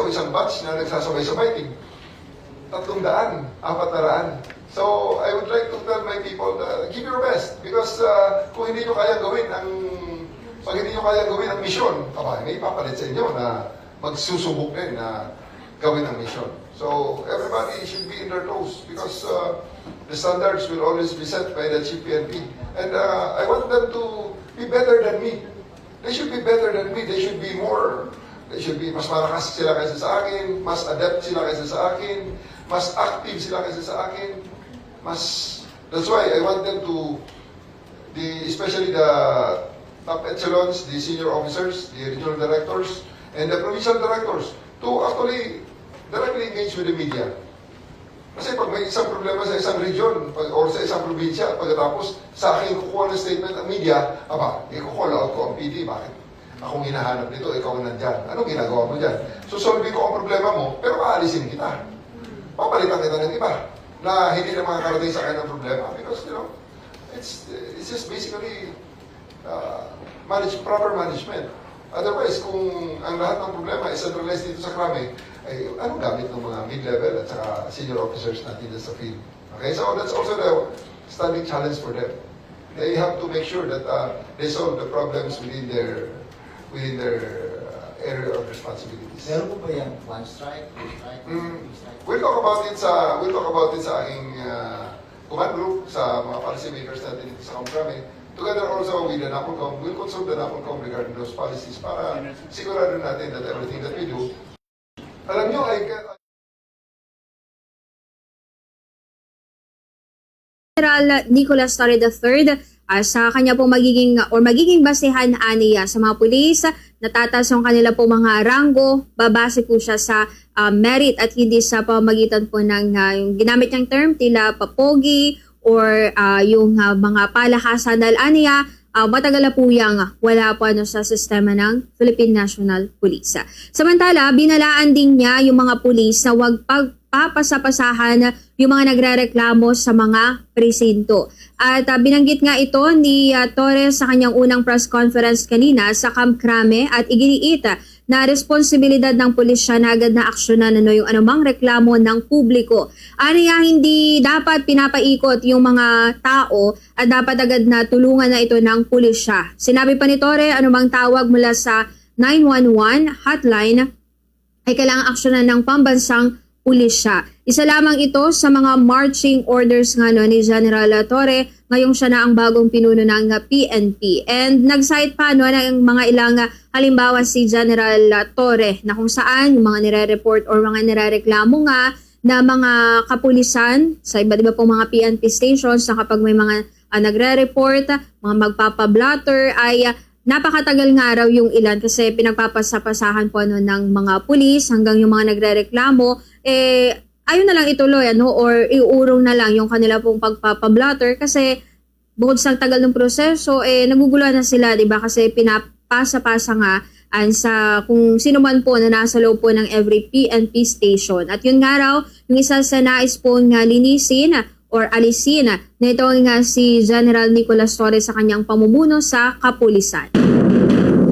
o isang batch na nagsasabay-sabay, 300, 400. So, I would like to tell my people, give your best. Because kung hindi nyo kayang gawin pag hindi nyo kayang gawin ang mission, may ipapalit sa inyo na magsusubok din na gawin ang mission. So, everybody should be in their toes because the standards will always be set by the Chief PNP. And I want them to be better than me. They should be better than me. They should be mas malakas sila kaysa sa akin, mas adept sila kaysa sa akin, mas active sila kaysa sa akin, that's why I want them to, especially the top echelons, the senior officers, the regional directors, and the provincial directors, to actually directly engage with the media. Kasi pag may isang problema sa isang region or sa isang probinsya, pagkatapos sa akin kukuha ng statement ang media, i-call out ko ang PD, bakit? Akong hinahanap nito, ikaw nandyan. Anong ginagawa mo dyan? Solve ko ang problema mo, pero aalisin kita. Papalitan kita ng iba na hindi na makakarating sa akin ng problema. Because, it's just basically proper management. Otherwise, kung ang lahat ng problema is centralized dito sa krami, ay anong gamit ng mga mid-level at saka senior officers natin sa field? Okay, so that's also the standing challenge for them. They have to make sure that they solve the problems within their area of responsibilities. Meron po ba yung one strike, two strike, We'll talk about it sa aking command group, sa mga policy makers natin dito sa Kamkrami. Together also with the NAPOLCOM, we'll consult the NAPOLCOM regarding those policies para sigurado natin that everything that we do. Alam nyo, General Nicolas Torre III sa kanya pong magiging basehan aniya sa mga pulis, natataas ang kanila po mga ranggo, babase po siya sa merit at hindi sa pamagitan po ng yung ginamit niyang term, tila papogi or yung mga palakasan dahil aniya matagal na po yang wala po sa sistema ng Philippine National Police. Samantala, binalaan din niya yung mga pulis na huwag pagpapasapasahan yung mga nagrereklamo sa mga presinto. At binanggit nga ito ni Torres sa kanyang unang press conference kanina sa Camp Crame at iginiit na responsibilidad ng pulisya na agad na aksyonan yung anumang reklamo ng publiko. Aniya, hindi dapat pinapaikot yung mga tao at dapat agad na tulungan na ito ng pulisya. Sinabi pa ni Torre, anumang tawag mula sa 911 hotline ay kailangang aksyonan ng pambansang pulisya. Isa lamang ito sa mga marching orders nga ni General Torre ngayong siya na ang bagong pinuno ng PNP. And nag-cite pa ng mga ilang halimbawa si General Torre na kung saan yung mga nire-report or mga nire-reklamo nga na mga kapulisan sa iba't iba pong mga PNP stations na kapag may mga nagre-report, mga magpapablotter ay napakatagal nga raw yung ilan kasi pinagpapasapasahan po ng mga pulis hanggang yung mga nagre-reklamo ayun na lang ituloy or iurong na lang yung kanila pong pagpapablotter kasi bukod sa tagal ng proseso naguguluhan na sila, 'di ba? Kasi pinapasa-pasa nga sa kung sino man po na nasa loob po ng every PNP station. At yun nga raw yung isa sa nais pong linisin or alisin na ito nga si General Nicolas Torres sa kanyang pamumuno sa kapulisan.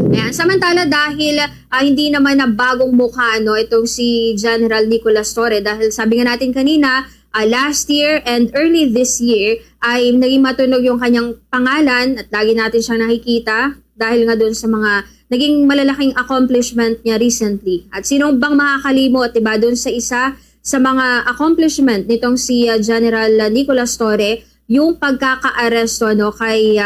Ayan. Samantala dahil hindi naman na bagong mukha itong si General Nicolas Torre dahil sabi nga natin kanina last year and early this year ay naging matunog yung kanyang pangalan at lagi natin siyang nakikita dahil nga doon sa mga naging malalaking accomplishment niya recently. At sino bang makakalimot, diba, doon sa isa sa mga accomplishment nitong si General Nicolas Torre, yung pagkaka-aresto kay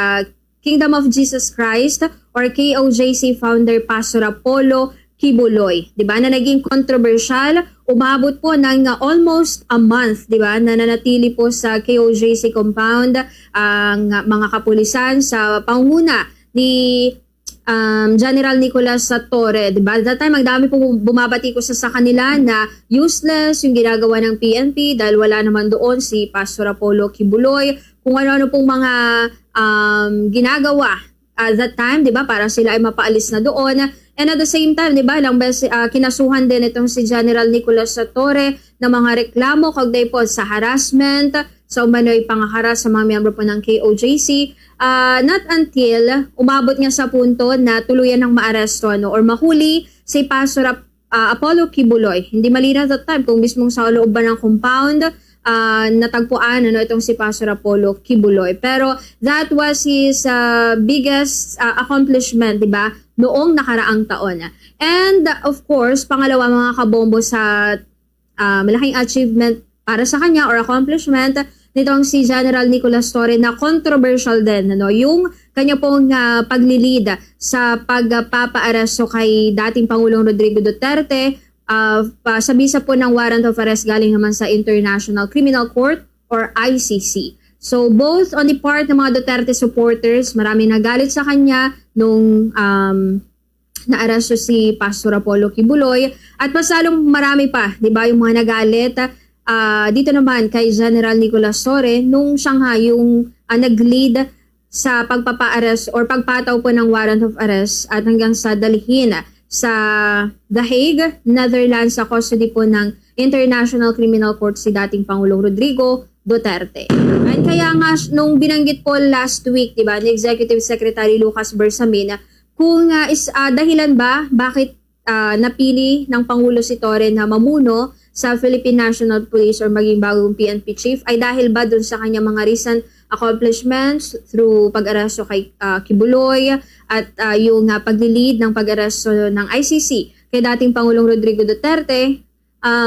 Kingdom of Jesus Christ or KOJC founder Pastor Apollo Kibuloy, 'di ba? Na naging controversial, umabot po ng almost a month, 'di ba? Na nanatili po sa KOJC compound ang mga kapulisan sa pangunguna ni General Nicolas Torre, 'di ba? That time magdami po bumabati ko sa kanila na useless yung ginagawa ng PNP dahil wala naman doon si Pastor Apollo Kibuloy, kung ano-ano pong mga ginagawa at that time, 'di ba? Para sila ay mapaalis na doon. And at the same time, 'di ba, ilang beses kinasuhan din itong si General Nicolas Torre ng mga reklamo kaugnay po sa harassment, sa umano'y pangaharas sa mga miyembro po ng KOJC. Not until umabot nga sa punto na tuluyan ng maaresto or mahuli si Pastor Apollo Kibuloy. Hindi malinaw that time kung mismong sa loob ba ng compound natagpuan itong si Pastor Apollo Kibuloy. Pero that was his biggest accomplishment, 'di ba, noong nakaraang taon. And of course, pangalawa mga kabombo sa malaking achievement para sa kanya or accomplishment nitong si General Nicolas Torre na controversial din, yung kanya pong paglilid sa pagpapaaresto kay dating Pangulong Rodrigo Duterte sa bisa po ng warrant of arrest galing naman sa International Criminal Court or ICC. So both on the part ng mga Duterte supporters, marami nagalit sa kanya nung naaresto si Pastor Apollo Kibuloy at mas lalong marami pa, 'di ba, yung mga nagalit dito naman kay General Nicolas Torre nung siya nga yung nag-lead sa pagpapa-arrest or pagpataw po ng warrant of arrest at hanggang sa dalhin sa The Hague, Netherlands sa custody po ng International Criminal Court si dating Pangulong Rodrigo Duterte. At kaya nga nung binanggit po last week, 'di ba, ni Executive Secretary Lucas Bersamin kung dahilan ba bakit napili ng Pangulo si Torre na mamuno sa Philippine National Police or maging bagong PNP chief ay dahil ba dun sa kanya mga recent accomplishments through pag-aresto kay Kibuloy at yung paglilid ng pag-aresto ng ICC kay dating Pangulong Rodrigo Duterte.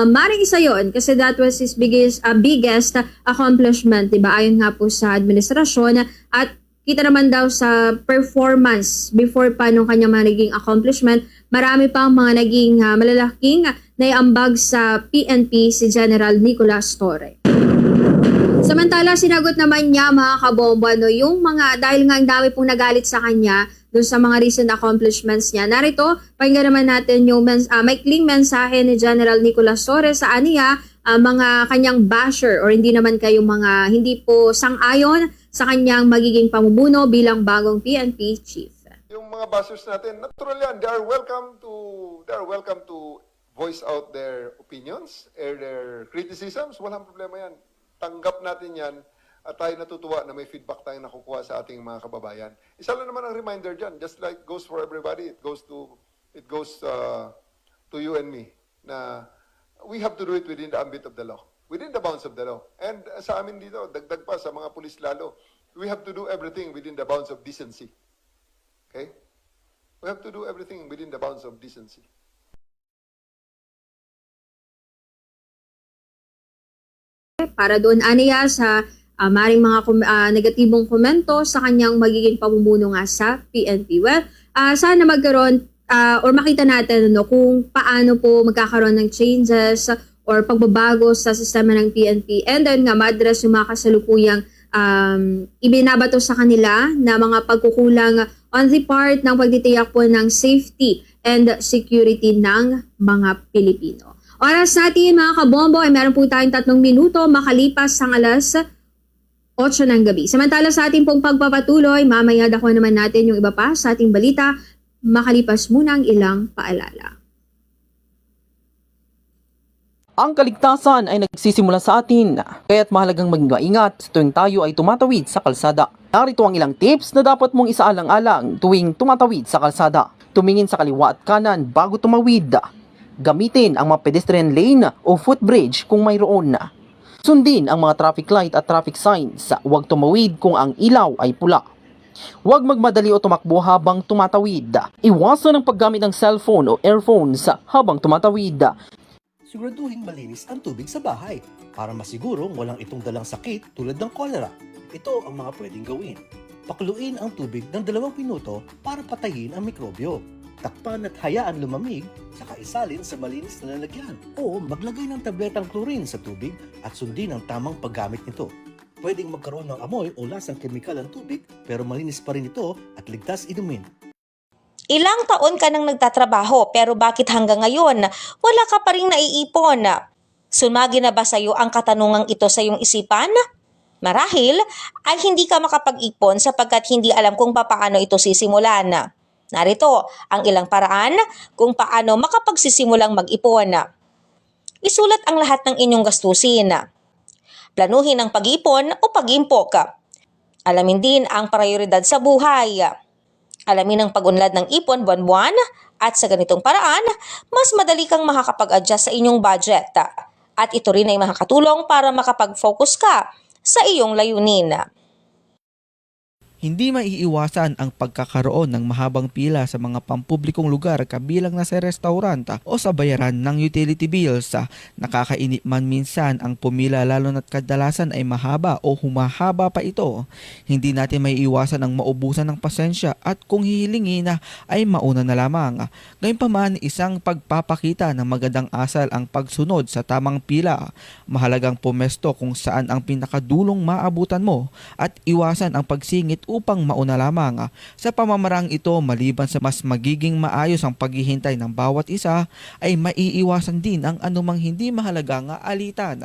Maring isa yon kasi that was his biggest accomplishment, diba? Ayon nga po sa administrasyon at kita naman daw sa performance before pa nung kanyang naging accomplishment, marami pang mga naging malalaking naiambag sa PNP si General Nicolas Torre. Samantala, sinagot naman niya mga kabomba yung mga, dahil nga ang dami pong nagalit sa kanya doon sa mga recent accomplishments niya. Narito, pakinggan naman natin yung maikling mensahe ni General Nicolas Torre sa aniya, mga kanyang basher or hindi naman kayong mga hindi po sang-ayon sa kanyang magiging pamumuno bilang bagong PNP chief. Yung mga bashers natin, natural yan. They are welcome to voice out their opinions, their criticisms. Walang problema yan. Tanggap natin yan at tayo natutuwa na may feedback tayong nakukuha sa ating mga kababayan. Isa lang naman ang reminder dyan, just like goes for everybody, it goes to you and me, na we have to do it within the ambit of the law, within the bounds of the law. And sa amin dito, dagdag pa sa mga pulis lalo, we have to do everything within the bounds of decency. Okay? We have to do everything within the bounds of decency. Para doon aniya sa maring mga negatibong komento sa kanyang magiging pamumuno nga sa PNP. Well, sana magkaroon or makita natin kung paano po magkakaroon ng changes or pagbabago sa sistema ng PNP, and then nga ma-address yung mga kasalukuyang ibinabato sa kanila na mga pagkukulang on the part ng pagtitiyak po ng safety and security ng mga Pilipino. Oras natin mga kabombo ay meron po tayong 3 minuto makalipas ang alas 8 ng gabi. Samantala sa ating pong pagpapatuloy, mamaya dako naman natin yung iba pa sa ating balita, makalipas muna ang ilang paalala. Ang kaligtasan ay nagsisimula sa atin, kaya't mahalagang maging maingat tuwing tayo ay tumatawid sa kalsada. Narito ang ilang tips na dapat mong isaalang-alang tuwing tumatawid sa kalsada. Tumingin sa kaliwa at kanan bago tumawid. Gamitin ang mga pedestrian lane o footbridge kung mayroon. Sundin ang mga traffic light at traffic signs. Huwag tumawid kung ang ilaw ay pula. Huwag magmadali o tumakbo habang tumatawid. Iwasan ang paggamit ng cellphone o earphones habang tumatawid. Siguraduhin malinis ang tubig sa bahay para masigurong walang itong dalang sakit tulad ng cholera. Ito ang mga pwedeng gawin. Pakuluin ang tubig ng 2 minuto para patayin ang mikrobyo. Takpan at hayaan lumamig, saka isalin sa malinis na lalagyan. O maglagay ng tabletang chlorine sa tubig at sundin ang tamang paggamit nito. Pwedeng magkaroon ng amoy o lasang kemikal ang tubig pero malinis pa rin ito at ligtas inumin. Ilang taon ka nang nagtatrabaho pero bakit hanggang ngayon wala ka pa rin naiipon? Sumagi na ba sa iyo ang katanungang ito sa iyong isipan? Marahil ay hindi ka makapag-ipon sapagkat hindi alam kung paano ito sisimulan. Narito ang ilang paraan kung paano makapagsisimulang mag-ipon. Isulat ang lahat ng inyong gastusin. Planuhin ang pag-ipon o pag-impok. Alamin din ang prioridad sa buhay. Alamin ang pag-unlad ng ipon buwan-buwan at sa ganitong paraan, mas madali kang makakapag-adjust sa inyong budget. At ito rin ay makakatulong para makapag-focus ka sa iyong layunin. Hindi maiiwasan ang pagkakaroon ng mahabang pila sa mga pampublikong lugar kabilang na sa restaurant o sa bayaran ng utility bills. Nakakainip man minsan ang pumila lalo na't kadalasan ay mahaba o humahaba pa ito. Hindi natin maiiwasan ang maubusan ng pasensya at kung hihilingin na ay mauna na lamang. Gayunpaman, isang pagpapakita ng magandang asal ang pagsunod sa tamang pila. Mahalagang pumesto kung saan ang pinakadulong maabutan mo at iwasan ang pagsingit upang mauna lamang. Sa pamamarang ito, maliban sa mas magiging maayos ang paghihintay ng bawat isa, ay maiiwasan din ang anumang hindi mahalagang alitan.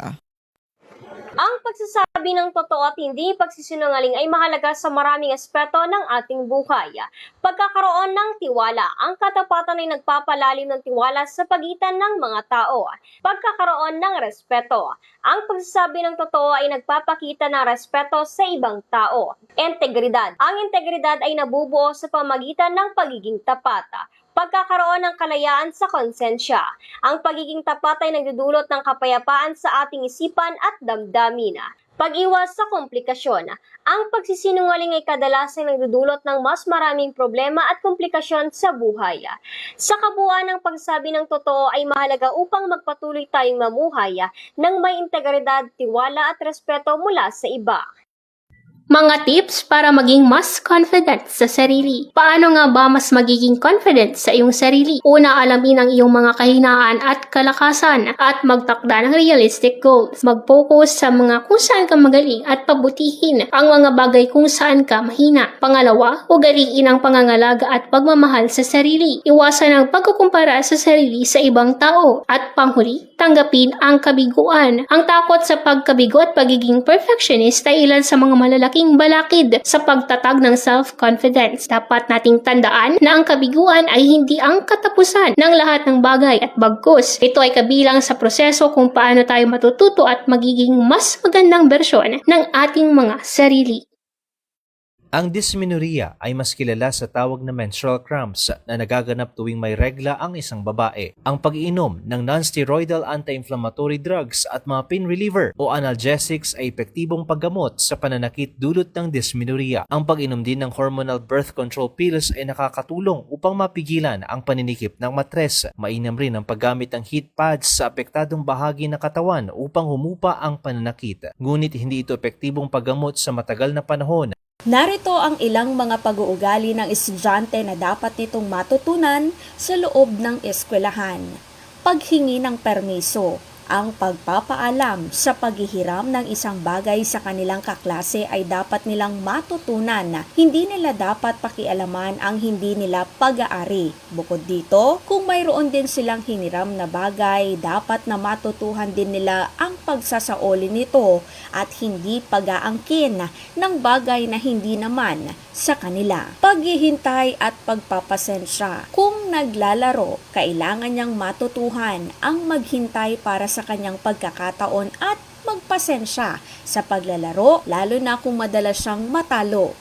Ang pagsasabi ng totoo at hindi pagsisinungaling ay mahalaga sa maraming aspeto ng ating buhay. Pagkakaroon ng tiwala, ang katapatan ay nagpapalalim ng tiwala sa pagitan ng mga tao. Pagkakaroon ng respeto, ang pagsasabi ng totoo ay nagpapakita ng respeto sa ibang tao. Integridad, ang integridad ay nabubuo sa pamagitan ng pagiging tapat. Pagkakaroon ng kalayaan sa konsensya. Ang pagiging tapat ay nagdudulot ng kapayapaan sa ating isipan at damdamin. Pag-iwas sa komplikasyon. Ang pagsisinungaling ay kadalasang nagdudulot ng mas maraming problema at komplikasyon sa buhay. Sa kabuuan ng pagsabi ng totoo ay mahalaga upang magpatuloy tayong mamuhay ng may integridad, tiwala at respeto mula sa iba. Mga tips para maging mas confident sa sarili. Paano nga ba mas magiging confident sa iyong sarili? Una, alamin ang iyong mga kahinaan at kalakasan at magtakda ng realistic goals. Mag-focus sa mga kung saan ka magaling at pabutihin ang mga bagay kung saan ka mahina. Pangalawa, ugaliin ang pangangalaga at pagmamahal sa sarili. Iwasan ang pagkukumpara sa sarili sa ibang tao. At panghuli, tanggapin ang kabiguan. Ang takot sa pagkabigo at pagiging perfectionist ay ilan sa mga malalaking magiging balakid sa pagtatag ng self-confidence. Dapat nating tandaan na ang kabiguan ay hindi ang katapusan ng lahat ng bagay at bagkus. Ito ay kabilang sa proseso kung paano tayo matututo at magiging mas magandang bersyon ng ating mga sarili. Ang dysmenorrhea ay mas kilala sa tawag na menstrual cramps na nagaganap tuwing may regla ang isang babae. Ang pag-iinom ng non-steroidal anti-inflammatory drugs at mga pain reliever o analgesics ay epektibong paggamot sa pananakit dulot ng dysmenorrhea. Ang pag-inom din ng hormonal birth control pills ay nakakatulong upang mapigilan ang paninikip ng matres. Mainam rin ang paggamit ng heat pads sa apektadong bahagi ng katawan upang humupa ang pananakit. Ngunit hindi ito epektibong paggamot sa matagal na panahon. Narito ang ilang mga pag-uugali ng estudyante na dapat nitong matutunan sa loob ng eskwelahan. Paghingi ng permiso. Ang pagpapaalam sa paghihiram ng isang bagay sa kanilang kaklase ay dapat nilang matutunan na hindi nila dapat pakialaman ang hindi nila pag-aari. Bukod dito, kung mayroon din silang hiniram na bagay, dapat na matutuhan din nila ang pagsasaoli nito at hindi pag-aangkin ng bagay na hindi naman sa kanila. Paghihintay at pagpapasensya. Kung naglalaro, kailangan niyang matutuhan ang maghintay para sa kanyang pagkakataon at magpasensya sa paglalaro, lalo na kung madalas siyang matalo.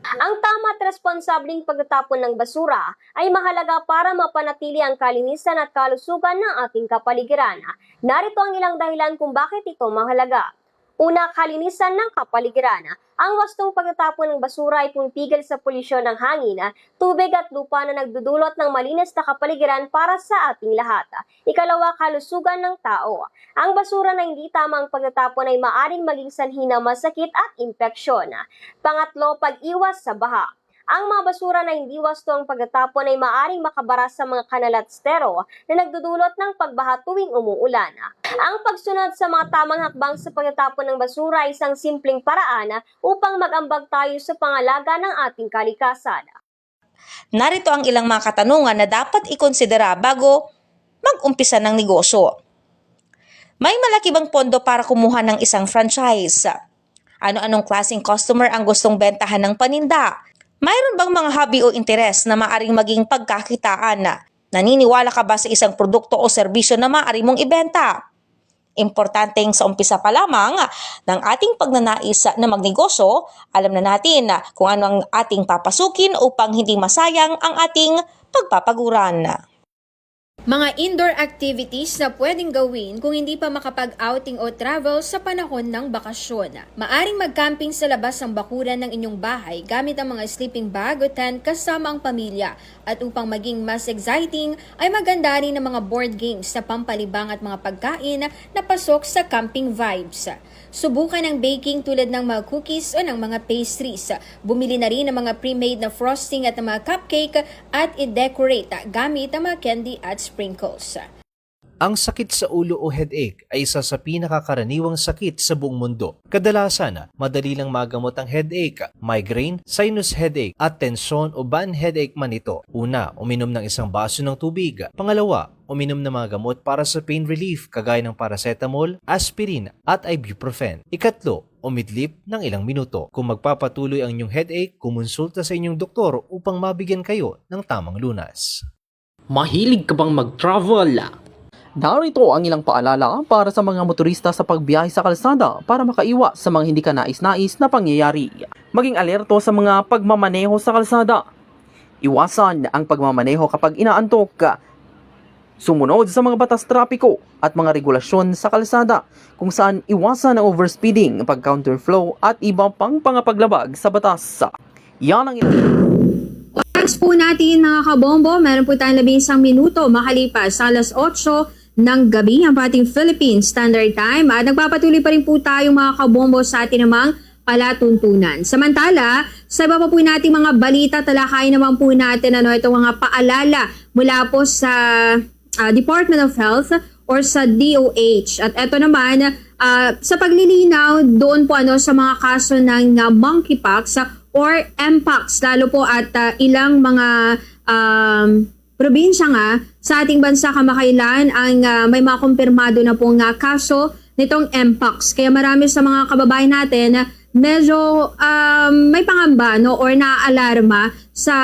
Ang tama at responsabling pagtatapon ng basura ay mahalaga para mapanatili ang kalinisan at kalusugan ng ating kapaligiran. Narito ang ilang dahilan kung bakit ito mahalaga. Una, kalinisan ng kapaligiran. Ang wastong pagtatapon ng basura ay pumipigil sa polusyon ng hangin, tubig at lupa na nagdudulot ng malinis na kapaligiran para sa ating lahat. Ikalawa, kalusugan ng tao. Ang basura na hindi tamang pagtatapon ay maaring maging sanhi ng masakit at impeksyon. Pangatlo, pag-iwas sa baha. Ang mga basura na hindi wasto ang pagtatapon ay maaring makabara sa mga kanal at estero na nagdudulot ng pagbaha tuwing umuulan. Ang pagsunod sa mga tamang hakbang sa pagtatapon ng basura ay isang simpleng paraan upang mag-ambag tayo sa pangalaga ng ating kalikasan. Narito ang ilang mga katanungan na dapat ikonsidera bago mag-umpisa ng negosyo. May malaki bang pondo para kumuha ng isang franchise? Ano-anong klaseng customer ang gustong bentahan ng paninda? Mayroon bang mga hobby o interes na maaring maging pagkakitaan na? Naniniwala ka ba sa isang produkto o serbisyo na maaari mong ibenta? Importanteng sa umpisa pa lamang ng ating pagnanais na magnegosyo, alam na natin kung ano ang ating papasukin upang hindi masayang ang ating pagpapaguran. Mga indoor activities na pwedeng gawin kung hindi pa makapag-outing o travel sa panahon ng bakasyon. Maaring mag-camping sa labas ng bakuran ng inyong bahay gamit ang mga sleeping bag o tent kasama ang pamilya. At upang maging mas exciting, ay maganda rin ang mga board games na pampalibang at mga pagkain na pasok sa camping vibes. Subukan ang baking tulad ng mga cookies o ng mga pastries. Bumili na rin ng mga pre-made na frosting at ng mga cupcake at i-decorate gamit ang mga candy at sprinkles. Ang sakit sa ulo o headache ay isa sa pinakakaraniwang sakit sa buong mundo. Kadalasan, madali lang magamot ang headache, migraine, sinus headache at tensyon o bad headache man ito. Una, uminom ng isang baso ng tubig. Pangalawa, uminom ng mga gamot para sa pain relief kagaya ng paracetamol, aspirin at ibuprofen. Ikatlo, umidlip ng ilang minuto. Kung magpapatuloy ang inyong headache, kumonsulta sa inyong doktor upang mabigyan kayo ng tamang lunas. Mahilig ka bang mag-travel? Narito ang ilang paalala para sa mga motorista sa pagbiyahe sa kalsada para makaiwas sa mga hindi ka nais-nais na pangyayari. Maging alerto sa mga pagmamaneho sa kalsada. Iwasan ang pagmamaneho kapag inaantok ka. Sumunod sa mga batas trapiko at mga regulasyon sa kalsada kung saan iwasan ang overspeeding, pag-counterflow at iba pang pangapaglabag sa batas. Yan ang Oras po natin mga kabombo, meron po tayong 11 minuto makalipas sa alas 8 ng gabi ang ating Philippine Standard Time at nagpapatuloy pa rin po tayong mga kabombo sa ating namang palatuntunan. Samantala, sa iba pa po nating mga balita, talakayin naman po natin itong mga paalala mula po sa Department of Health or sa DOH. At ito naman, sa paglilinaw doon po sa mga kaso ng monkeypox or mpox, lalo po at ilang mga probinsya nga sa ating bansa kamakailan ang may mga kumpirmado na pong kaso nitong mpox. Kaya marami sa mga kababayan natin medyo may pangamba no, or naaalarma sa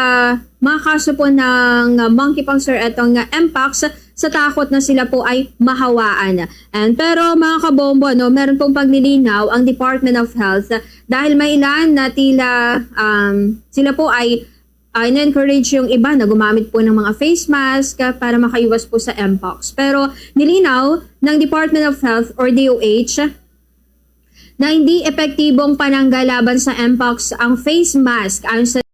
mga kaso po ng monkeypox or etong mpox sa takot na sila po ay mahawaan. Pero mga kabombo, no, meron pong paglilinaw ang Department of Health dahil may ilan na tila sila po ay in-encourage yung iba na gumamit po ng mga face mask para makaiwas po sa mpox. Pero nilinaw ng Department of Health or DOH na hindi epektibong pananggal laban sa mpox ang face mask ayon sa